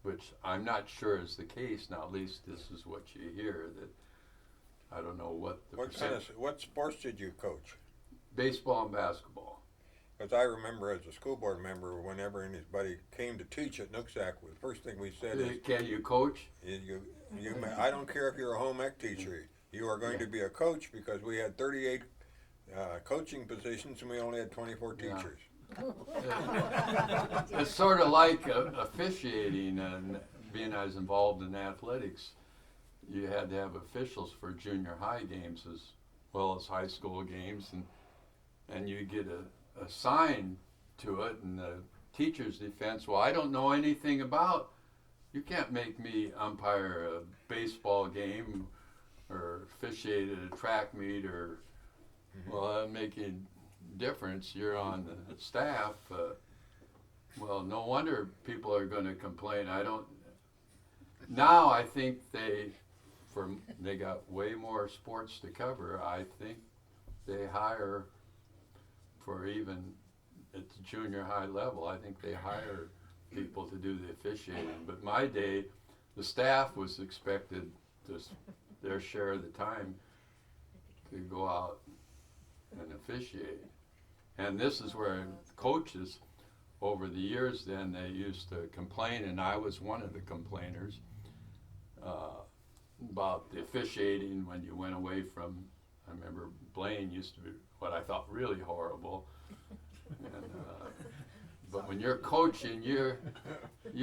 which I'm not sure is the case now. At least this is what you hear. That I don't know what the What sports did you coach? baseball and basketball. Because I remember as a school board member, whenever anybody came to teach at Nooksack, the first thing we said is, Can you coach? I don't care if you're a home ec teacher, you are going to be a coach, because we had 38 coaching positions and we only had 24 Yeah. teachers. It's sort of like officiating, and being I was involved in athletics, you had to have officials for junior high games as well as high school games, and you get assigned to it, and the teacher's defense, well, I don't know anything about, you can't make me umpire a baseball game or officiate at a track meet, or well, that make a difference. You're on the staff. Well, no wonder people are going to complain. Now I think they got way more sports to cover. I think they hire for even at the junior high level. I think they hire people to do the officiating. But my day, the staff was expected to their share of the time to go out and officiate. And this is where coaches, over the years then, they used to complain, and I was one of the complainers, about the officiating when you went away from, I remember Blaine used to be what I thought really horrible. And, but when you're coaching, you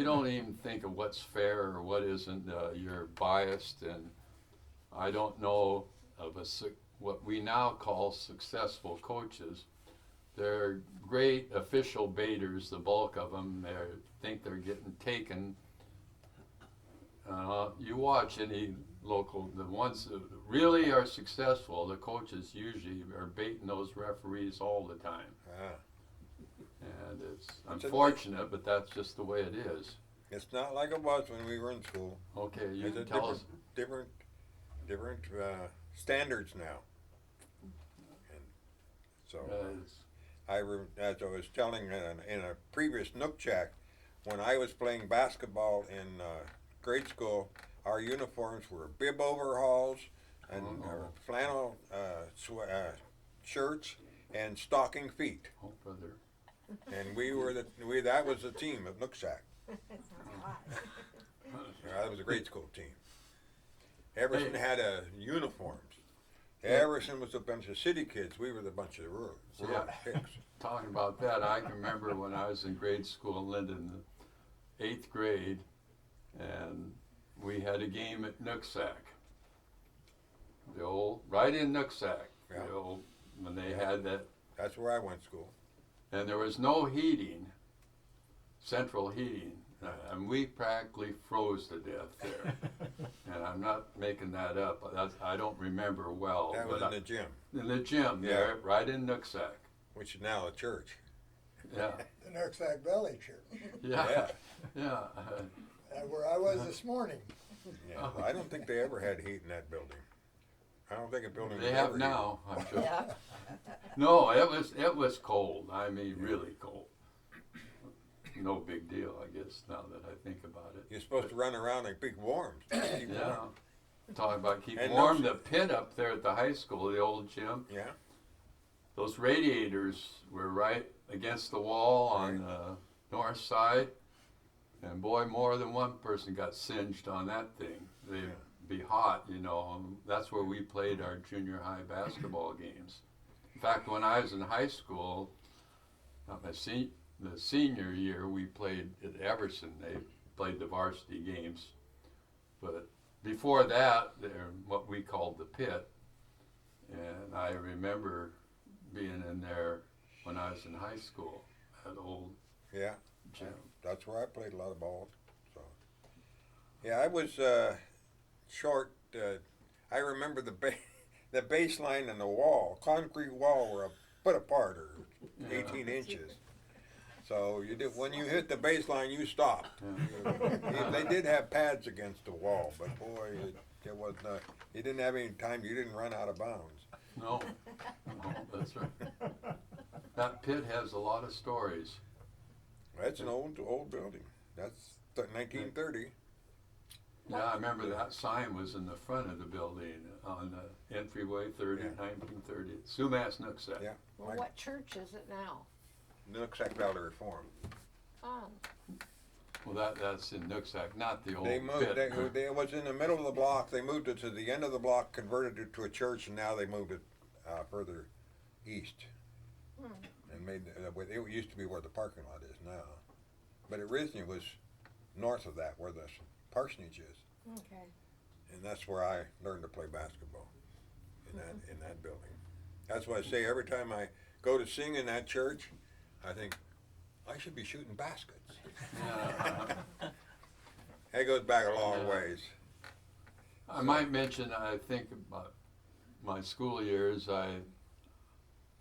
don't even think of what's fair or what isn't. You're biased, and I don't know of what we now call successful coaches. They're great official baiters, the bulk of them. They think they're getting taken. You watch any local, the ones that really are successful, the coaches usually are baiting those referees all the time. Ah. And it's unfortunate, but that's just the way it is. It's not like it was when we were in school. Okay, you There's can a tell us. different standards now. And so as I was telling in a previous NookChat, when I was playing basketball in grade school, our uniforms were bib overalls and flannel shirts and stocking feet. Oh, brother. And that was the team of Nooksack. That was a grade school team. Everson had uniforms. Everson was a bunch of city kids. We were the bunch of rural kids. Talking about that, I can remember when I was in grade school in Linden, the 8th grade, and we had a game at Nooksack. Right in Nooksack. Yeah. When they had that. That's where I went to school. And there was no heating, central heating, and we practically froze to death there. And I'm not making that up. I don't remember well. That was in the gym. In the gym there, right in Nooksack. Which is now a church. Yeah. The Nooksack Valley Church, Yeah. Yeah. where I was this morning. Yeah. I don't think they ever had heat in that building. I don't think a building They was have ever now, I'm sure. Yeah. No, it was cold. I mean, really cold. No big deal, I guess, now that I think about it. You're supposed to run around and keep warm. Keep Yeah. warm. Talking about keeping And warm, the pit up there at the high school, the old gym, Yeah. those radiators were right against the wall on the north side. And boy, more than one person got singed on that thing. They'd be hot, and that's where we played our junior high basketball games. In fact, when I was in high school, the senior year, we played at Everson. They played the varsity games. But before that, they're what we called the pit. And I remember being in there when I was in high school at old Yeah. gym. That's where I played a lot of ball. So, yeah, I was short. I remember the baseline and the wall, concrete wall, were a foot apart or 18 inches. So when you hit the baseline, you stopped. Yeah. They did have pads against the wall, but boy, it was not. You didn't have any time. You didn't run out of bounds. No, that's right. That pit has a lot of stories. That's an old building. That's 1930. Yeah, I remember that sign was in the front of the building on the entryway, 1930. Sumas Nooksack. Yeah. Well, what church is it now? Nooksack Valley Reform. Oh, Well, that's in Nooksack, not the old They moved. pit. It was in the middle of the block. They moved it to the end of the block, converted it to a church, and now they moved it further east. And made it used to be where the parking lot is now, but originally was north of that, where the parsonage is, okay. and that's where I learned to play basketball in that building. That's why I say every time I go to sing in that church, I think I should be shooting baskets. Yeah. That goes back a long ways. I might mention, I think about my school years,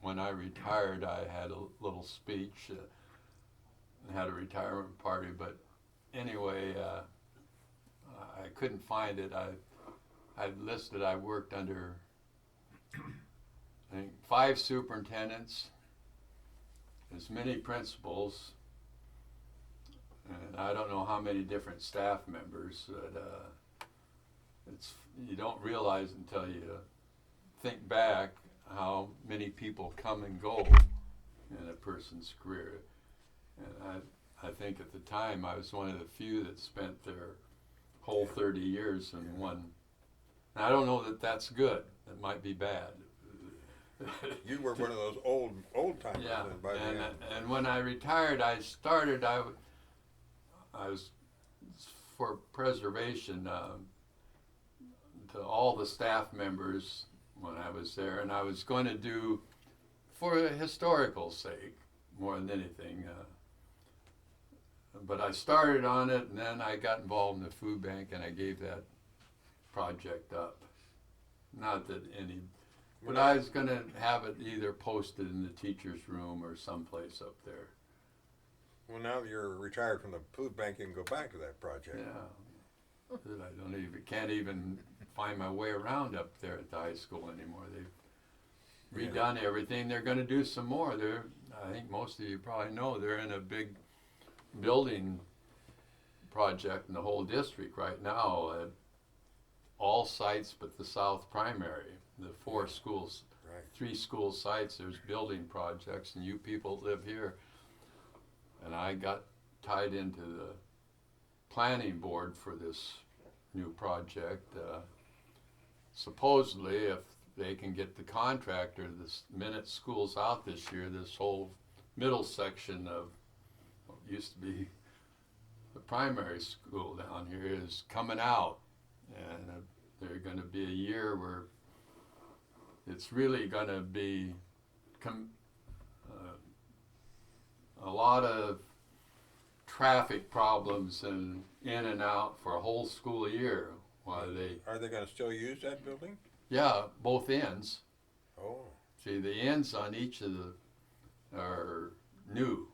when I retired, I had a little speech, had a retirement party, but anyway, I couldn't find it. I listed, I worked under, I think, 5 superintendents, as many principals, and I don't know how many different staff members. You don't realize until you think back how many people come and go in a person's career. And I think at the time I was one of the few that spent their whole 30 years in one. And I don't know that that's good. It might be bad. You were one of those old timers. Yeah, By the end. and when I retired, I was for preservation to all the staff members when I was there, and I was going to do, for a historical sake, more than anything. But I started on it, and then I got involved in the food bank, and I gave that project up. Not that any, but I was going to have it either posted in the teacher's room or someplace up there. Well, now that you're retired from the food bank, you can go back to that project. Yeah, that I can't even find my way around up there at the high school anymore. They've redone everything. They're going to do some more. I think most of you probably know they're in a big building project in the whole district right now at all sites but the South Primary. The 3 school sites, there's building projects, and you people that live here, And I got tied into the planning board for this new project. Supposedly, if they can get the contractor, this minute school's out this year, this whole middle section of what used to be the primary school down here is coming out. And there's going to be a year where it's really going to be a lot of traffic problems and in and out for a whole school year. While they, Are they gonna still use that building? yeah, both ends. Oh, See, the ends on each of the are new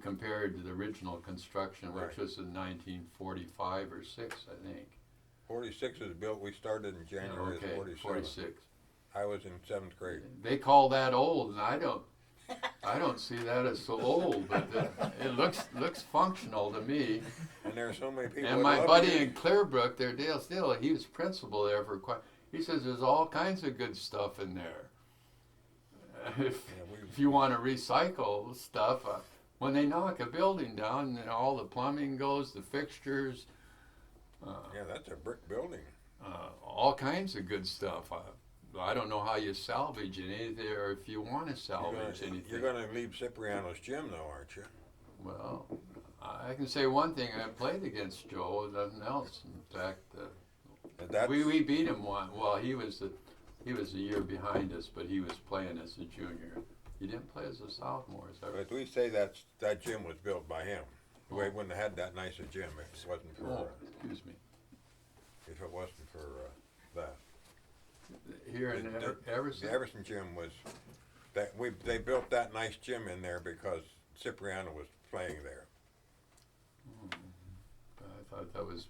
compared to the original construction, which Right. was in 1945 or 6, I think. 46 was built, we started in January of Okay, 47. 46. I was in 7th grade. They call that old, and I don't see that as so old, but it looks functional to me. And there are so many people. And that my love buddy it. in Clearbrook, there, Dale Steele, he was principal there for quite. He says there's all kinds of good stuff in there. If you want to recycle stuff, when they knock a building down, and all the plumbing goes, the fixtures, Yeah, that's a brick building. all kinds of good stuff. I don't know how you salvage anything, or if you want to salvage anything. You're gonna leave Cipriano's gym though, aren't you? Well, I can say one thing: I played against Joe. Nothing else. In fact, That's, we beat him one. Well, he was a year behind us, but he was playing as a junior. He didn't play as a sophomore. Is that right? but we say that gym was built by him. We wouldn't have had that nice a gym if it wasn't for Oh, excuse me. if it wasn't for that. Here in Everson. The Everson gym was they built that nice gym in there because Cipriano was playing there. I thought that was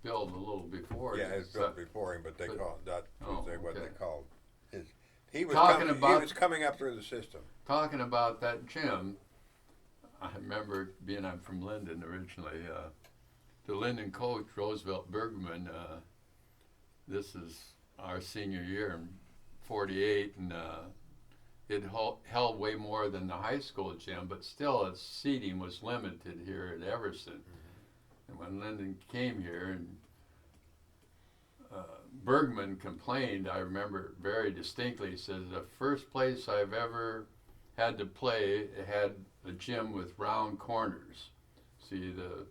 built a little before. Yeah, it was built before him, but they called that was what they okay. called his. He was Talking he about- was coming up through the system. Talking about that gym, I remember I'm from Linden originally. The Linden coach, Roosevelt Bergman, this is our senior year in 48, and it held way more than the high school gym, but still its seating was limited here at Everson. And when Linden came here, and Bergman complained, I remember very distinctly, he says, the first place I've ever had to play, it had a gym with round corners. See, the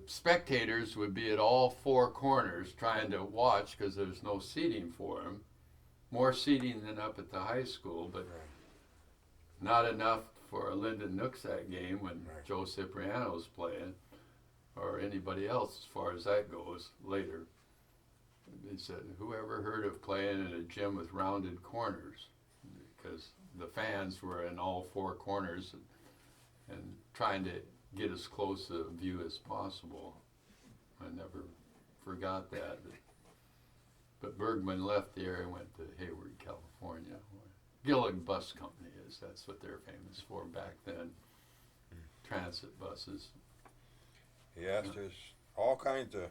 spectators would be at all four corners trying to watch because there's no seating for them. More seating than up at the high school, but not enough for a Linden Nooksack game when Joe Cipriano's playing, or anybody else as far as that goes later. They said, whoever heard of playing in a gym with rounded corners? Because the fans were in all four corners and trying to get as close a view as possible. I never forgot that. But Bergman left the area and went to Hayward, California, where Gillig Bus Company is. That's what they're famous for back then. Transit buses. Yes, there's all kinds of.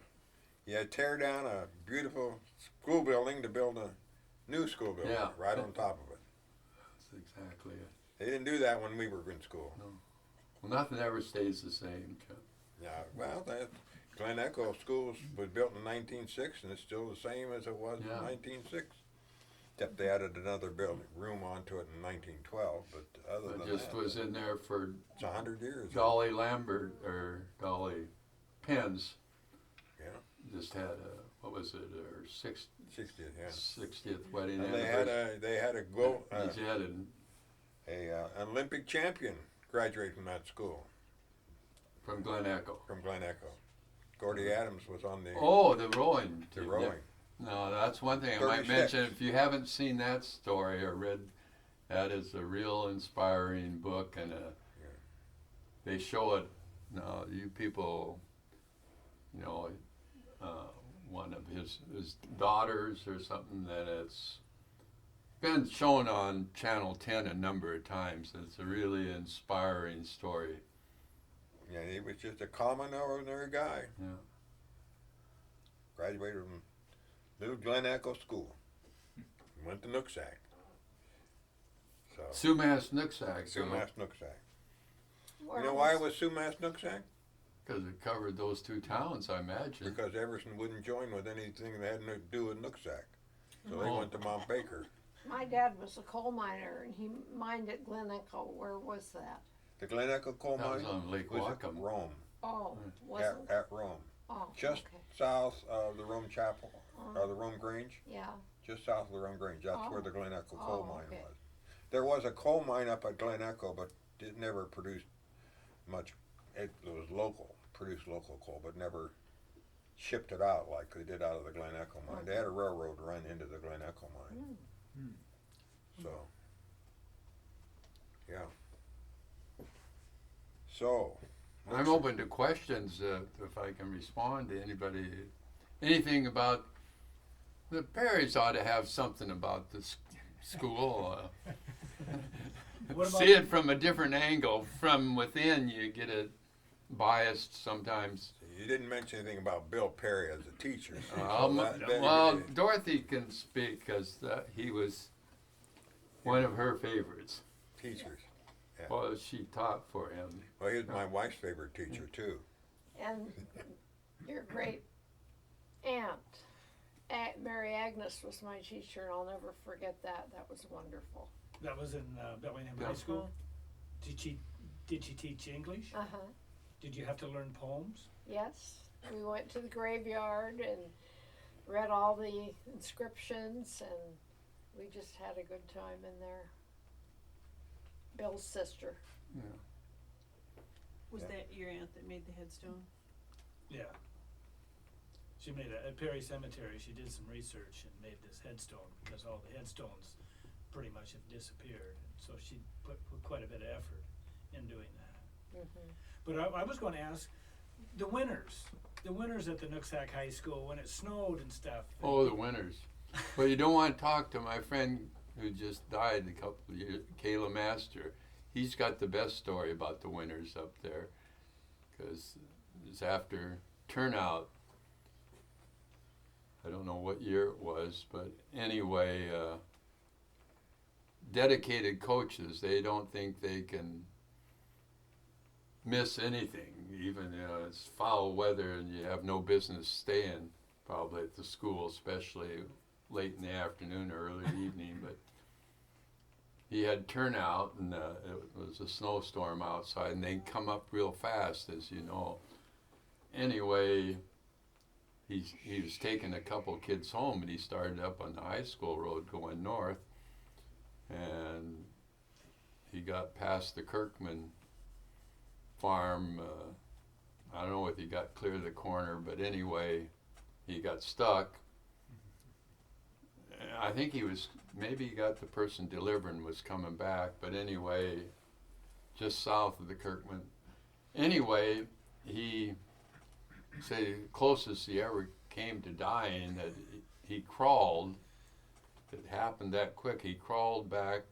You had to tear down a beautiful school building to build a new school building right on top of it. That's exactly it. They didn't do that when we were in school. Well, nothing ever stays the same. Yeah, well, that Glen Echo School was built in 1906, and it's still the same as it was in 1906. Except they added another building room onto it in 1912. But other than I just that, was in there for it's 100 years. Dolly Lambert, or Dolly Penn's. Yeah. Just had what was it, her 60th, yeah. 60th wedding And anniversary. they had a go He had an Olympic champion graduate from that school from Glen Echo. from Glen Echo. Gordy Adams was on the Oh, the rowing. the rowing. No, that's one thing I might 36. mention. If you haven't seen that story or read, that is a real inspiring book, and they show it. Now, you people, you know, one of his daughters or something, that it's been shown on Channel 10 a number of times. It's a really inspiring story. Yeah, he was just a common, ordinary guy. Yeah. Graduated from Little Glen Echo School. Went to Nooksack. So Sumas Nooksack. Sumas Nooksack. Where You know it why it was- was Sumas Nooksack? Because it covered those two towns, I imagine. Because Everson wouldn't join with anything that had to do with Nooksack. So they Oh. went to Mount Baker. My dad was a coal miner, and he mined at Glen Echo. Where was that? The Glen Echo coal That was mine on Lake was at Wacom. Rome, Oh, at, wasn't? at Rome. Oh, Just okay. south of the Rome Chapel, Oh. or the Rome Grange. Yeah. Just south of the Rome Grange. That's where Oh. the Glen Echo coal Oh, mine okay. was. There was a coal mine up at Glen Echo, but it never produced much. It was local, produced local coal, but never shipped it out like they did out of the Glen Echo mine. They had a railroad run into the Glen Echo mine. So, yeah. So, I'm open to questions if I can respond to anybody. Anything about the Perrys ought to have something about this school. What about- See it from a different angle. From within, you get it biased sometimes. you didn't mention anything about Bill Perry as a teacher. So Well, Dorothy can speak because he was one of her favorites. teachers. Well, she taught for him. Well, he was my wife's favorite teacher too. And your great aunt, Mary Agnes, was my teacher, and I'll never forget that. That was wonderful. That was in Bellingham Yeah. High School. Did she teach English? Uh huh. Did you have to learn poems? Yes, we went to the graveyard and read all the inscriptions, and we just had a good time in there. Bill's sister. Was Yeah. that your aunt that made the headstone? Yeah. She made at Perry Cemetery. She did some research and made this headstone because all the headstones pretty much have disappeared. So she put quite a bit of effort in doing that. Mm-hmm. But I was going to ask the winters at the Nooksack High School when it snowed and stuff. Oh, the winners. But you don't want to talk to my friend who just died a couple of years, Kayla Master. He's got the best story about the winners up there because it's after turnout. I don't know what year it was, but anyway, dedicated coaches, they don't think they can miss anything, even it's foul weather and you have no business staying probably at the school, especially late in the afternoon or early evening. But he had turnout, and it was a snowstorm outside, and they come up real fast, as you know. Anyway, he was taking a couple kids home, and he started up on the high school road going north, and he got past the Kirkman farm. I don't know if he got clear of the corner, but anyway, he got stuck. I think maybe he got the person delivering was coming back, but anyway, just south of the Kirkman. Anyway, he said the closest he ever came to dying, that he crawled. It happened that quick. He crawled back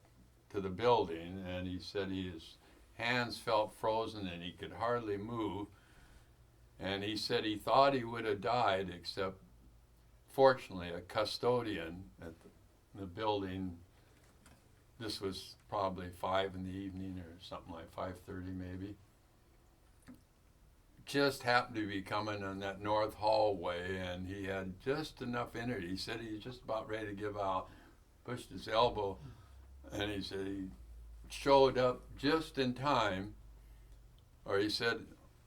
to the building, and he said his hands felt frozen and he could hardly move. And he said he thought he would have died, except fortunately a custodian at the building, this was probably 5 in the evening or something like 5:30 maybe, just happened to be coming on that north hallway, and he had just enough energy. He said he was just about ready to give out, pushed his elbow, and he said he showed up just in time, or he said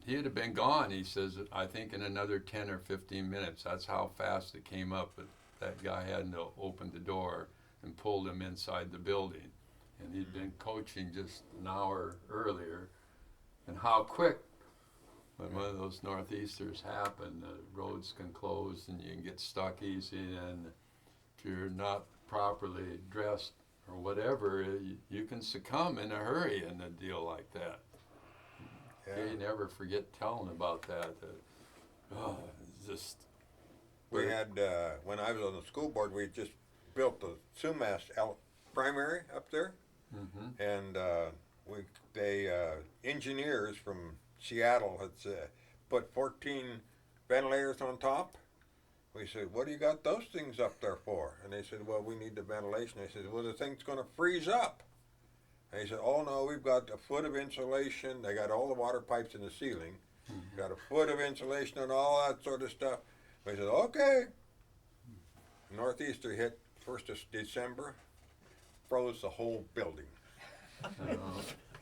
he'd have been gone, he says, I think in another 10 or 15 minutes. That's how fast it came up, but that guy had to open the door and pulled him inside the building. And he'd been coaching just an hour earlier. And how quick, when one of those northeasters happen, the roads can close and you can get stuck easy, and if you're not properly dressed or whatever, you can succumb in a hurry in a deal like that. You never forget telling about that. It's just. We had, when I was on the school board, we just built the Sumas primary up there. Mm-hmm. And engineers from Seattle had put 14 ventilators on top. We said, what do you got those things up there for? And they said, well, we need the ventilation. I said, well, the thing's going to freeze up. And he said, oh no, we've got a foot of insulation. They got all the water pipes in the ceiling. Got a foot of insulation and all that sort of stuff. I said, okay. Northeaster hit 1st of December, froze the whole building.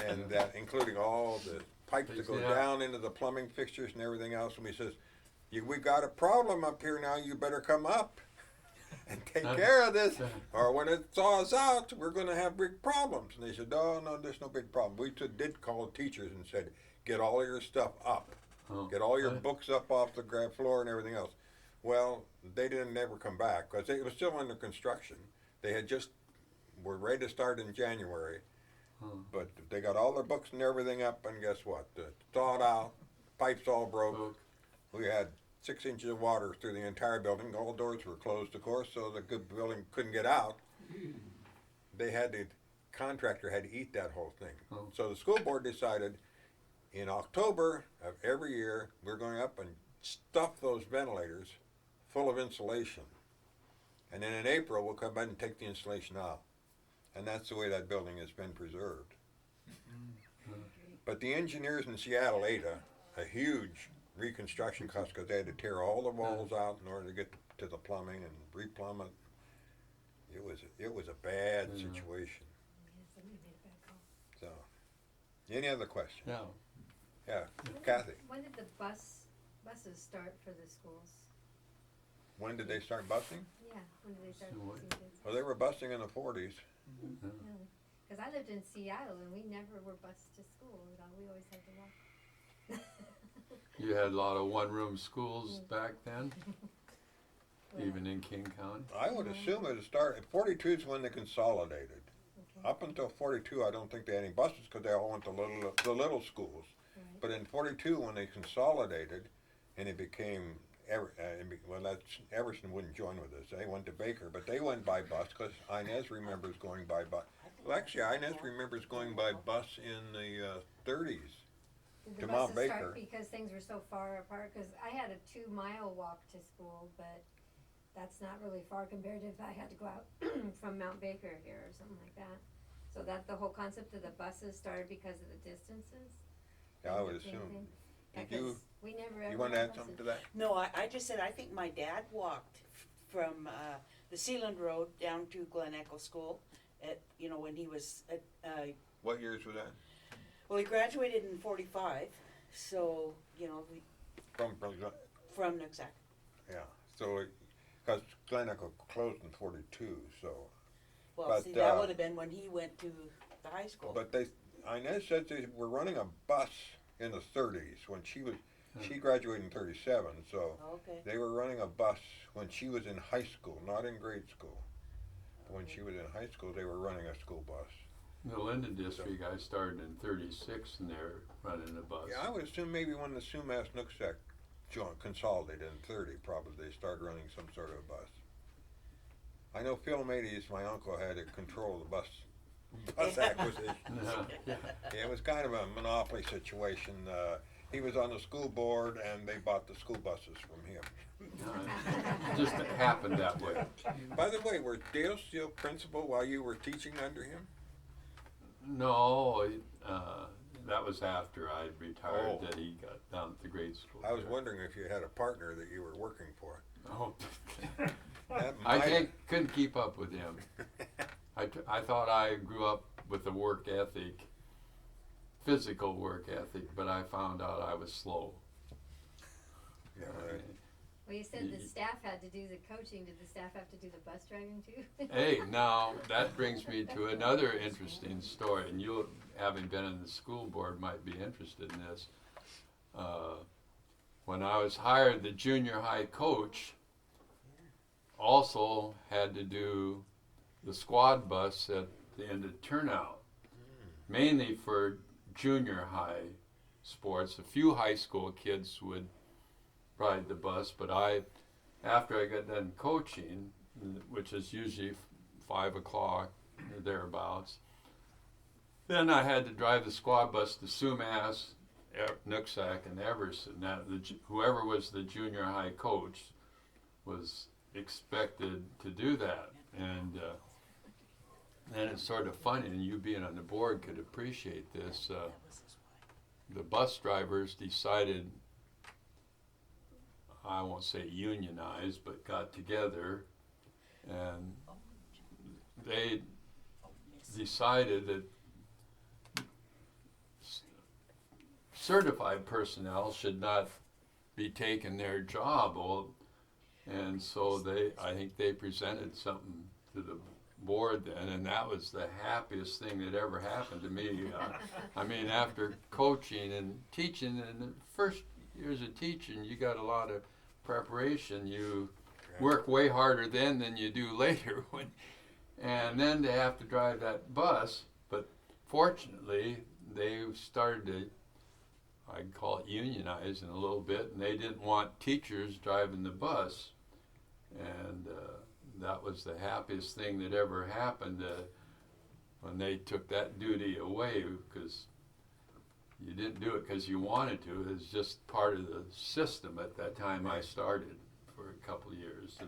And that, including all the pipes that go Yeah. down into the plumbing fixtures and everything else. And he says, we got a problem up here now. You better come up and take care of this, or when it thaws out, we're going to have big problems. And they said, no, there's no big problem. We did call teachers and said, get all your stuff up. Get all your books up off the ground floor and everything else. Well, they didn't never come back because it was still under construction. They had just were ready to start in January, but they got all their books and everything up, and guess what? Thawed out, pipes all broke. We had 6 inches of water through the entire building. All doors were closed, of course, so the good building couldn't get out. The contractor had to eat that whole thing. So the school board decided in October of every year, we're going up and stuff those ventilators full of insulation. And then in April, we'll come back and take the insulation out. And that's the way that building has been preserved. But the engineers in Seattle ate a huge reconstruction cost because they had to tear all the walls out in order to get to the plumbing and replumb it. It was a bad situation. So, any other questions? Yeah. Yeah, Kathy, When did the buses start for the schools? when did they start busing? Yeah, when did they start So what- busing kids? Well, they were busing in the 40s. Really? Because I lived in Seattle and we never were bused to school. We always had to walk. You had a lot of one-room schools back then, even in King County. I would assume it started, 42 is when they consolidated. Okay. Up until 42, I don't think they had any buses because they all went to the little schools. Right. But in 42, when they consolidated, and it became, Everson wouldn't join with us. They went to Baker, but they went by bus because Inez remembers going by bus. Well, actually, Inez remembers going by bus in the 30s. Did the to Mount buses Baker. start because things were so far apart? Because I had a 2-mile walk to school, but that's not really far compared to if I had to go out from Mount Baker here or something like that. So that the whole concept of the buses started because of the distances? Yeah, I would And the assume. thing? Did Yeah, you, 'cause we never ever you want to had add something to buses. that? No, I just said, I think my dad walked from the Sealand Road down to Glen Echo School at, when he was at, What years was that? well, he graduated in 45, so, From from Nooksack. yeah. So, because Glen Echo closed in 42, so. Well, But, see, that uh, would have been when he went to the high school. But Inez said they were running a bus in the 30s when she graduated in 37, so Okay. they were running a bus when she was in high school, not in grade school. When she was in high school, they were running a school bus. The Linden District, I started in 36 and they're running a bus. Yeah, I would assume maybe when the Sumas Nooksack consolidated in 30, probably they started running some sort of bus. I know Phil Mades, my uncle, had control of the bus acquisition. Yeah. Yeah, it was kind of a monopoly situation. He was on the school board, and they bought the school buses from him. It just happened that way. By the way, were Dale still principal while you were teaching under him? No, that was after I retired Oh. that he got down at the grade school. I was there. wondering if you had a partner that you were working for. Oh, That I might- couldn't keep up with him. I thought I grew up with a work ethic, physical work ethic, but I found out I was slow. Yeah, Well, you said the staff had to do the coaching. Did the staff have to do the bus driving too? Hey, now that brings me to another interesting story, and you, having been in the school board, might be interested in this. When I was hired, the junior high coach also had to do the squad bus at the end of turnout, mainly for junior high sports. A few high school kids would ride the bus, but after I got done coaching, which is usually 5 o'clock or thereabouts, then I had to drive the squad bus to Sumas, Nooksack, and Everson. Now, whoever was the junior high coach was expected to do that, and And it's sort of funny, and you being on the board could appreciate this. The bus drivers decided, I won't say unionized, but got together, and they decided that certified personnel should not be taking their job. Well, and so I think they presented something to the board then, and that was the happiest thing that ever happened to me. I mean, after coaching and teaching, in the first years of teaching, you got a lot of preparation. You work way harder then than you do later. And then to have to drive that bus, but fortunately, they started to, I'd call it unionizing a little bit, and they didn't want teachers driving the bus. And that was the happiest thing that ever happened when they took that duty away, because you didn't do it because you wanted to. It was just part of the system at that time. I started for a couple of years.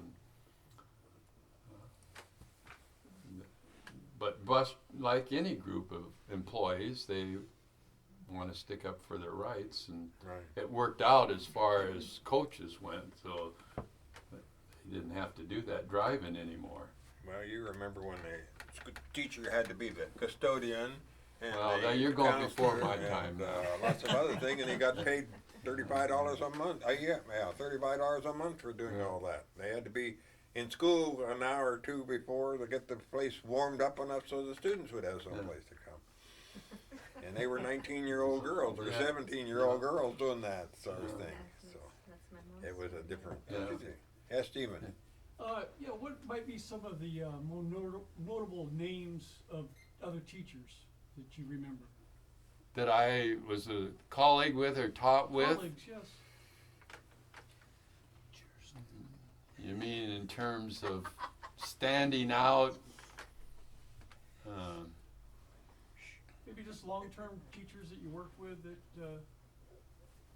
But bus, like any group of employees, they want to stick up for their rights, and it worked out as far as coaches went, so they didn't have to do that driving anymore. Well, you remember when the teacher had to be the custodian. And Well, the you're going before counselor my and, time. lots of other things, and he got paid $35 a month. Yeah, $35 a month for doing all that. They had to be in school an hour or two before to get the place warmed up enough so the students would have some place to come. And they were 19-year-old girls or 17-year-old girls doing that sort of thing. So That's my mom's. it was a different Yeah. thing. Yeah, Stephen. Yeah, what might be some of the more notable names of other teachers that you remember? That I was a colleague with or taught with? Colleagues, yes. You mean in terms of standing out? Maybe just long-term teachers that you worked with that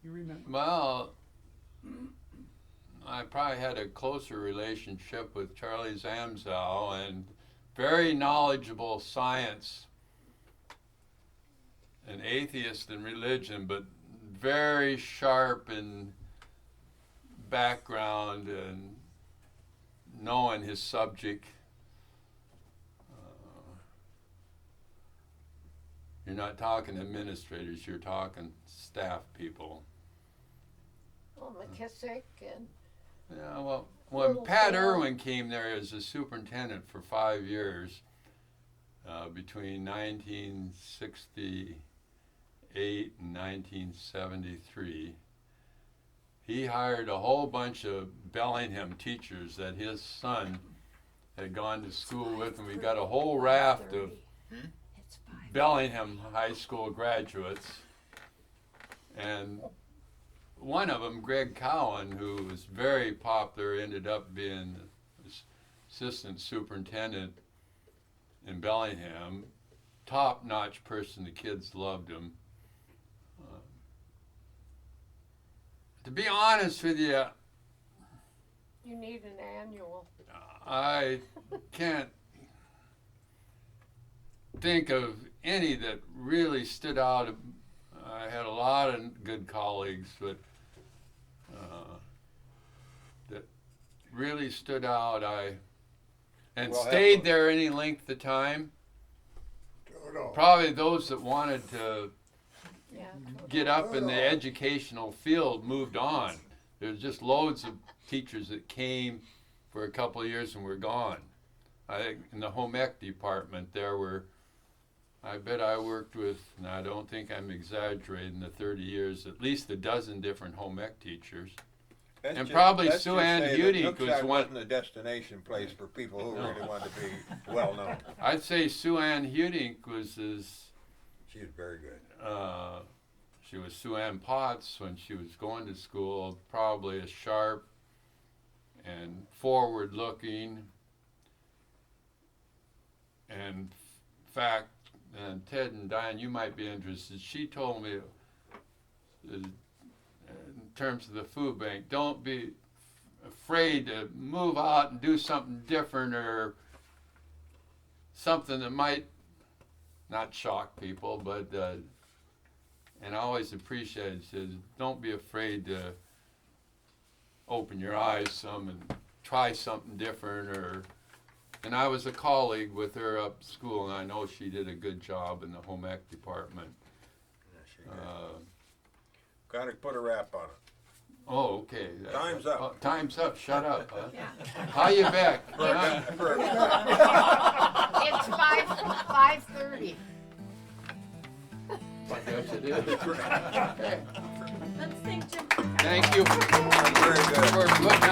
you remember. Well, I probably had a closer relationship with Charlie Zamzow, and very knowledgeable science, an atheist in religion, but very sharp in background and knowing his subject. You're not talking administrators, you're talking staff people. Well, McKissick and Yeah, well, when Little Pat Phil. Irwin came there as a superintendent for 5 years, between 1968 and 1973, he hired a whole bunch of Bellingham teachers that his son had gone to school with, and we got a whole raft of Bellingham High School graduates. And one of them, Greg Cowan, who was very popular, ended up being assistant superintendent in Bellingham. Top-notch person, the kids loved him. To be honest with you, you need an annual. I can't think of any that really stood out. I had a lot of good colleagues, but that really stood out. And Well, stayed that's- there any length of time. Toto. Probably those that wanted to Yeah. get up in the educational field moved on. There's just loads of teachers that came for a couple of years and were gone. I think in the home ec department there were, I bet I worked with, and I don't think I'm exaggerating, the 30 years, at least a dozen different home ec teachers. Let's And just- probably let's Sue just Ann say that Hudick was Nooksack one- wasn't a destination place for people who really wanted to be well known. I'd say Sue Ann Hudick was as, She was very good. she was Sue Ann Potts when she was going to school, probably as sharp and forward-looking. And in fact, and Ted and Diane, you might be interested, she told me, in terms of the food bank, don't be afraid to move out and do something different, or something that might not shock people, but and I always appreciate it. She says, don't be afraid to open your eyes some and try something different. And I was a colleague with her up at school, and I know she did a good job in the home ec department. Gotta put a wrap on it. Oh, okay. Time's up. Time's up. Shut up. Huh? Yeah. How you back? Huh? It's 5:30. I guess it is. Okay. Let's thank Jim. Thank you Very good. for putting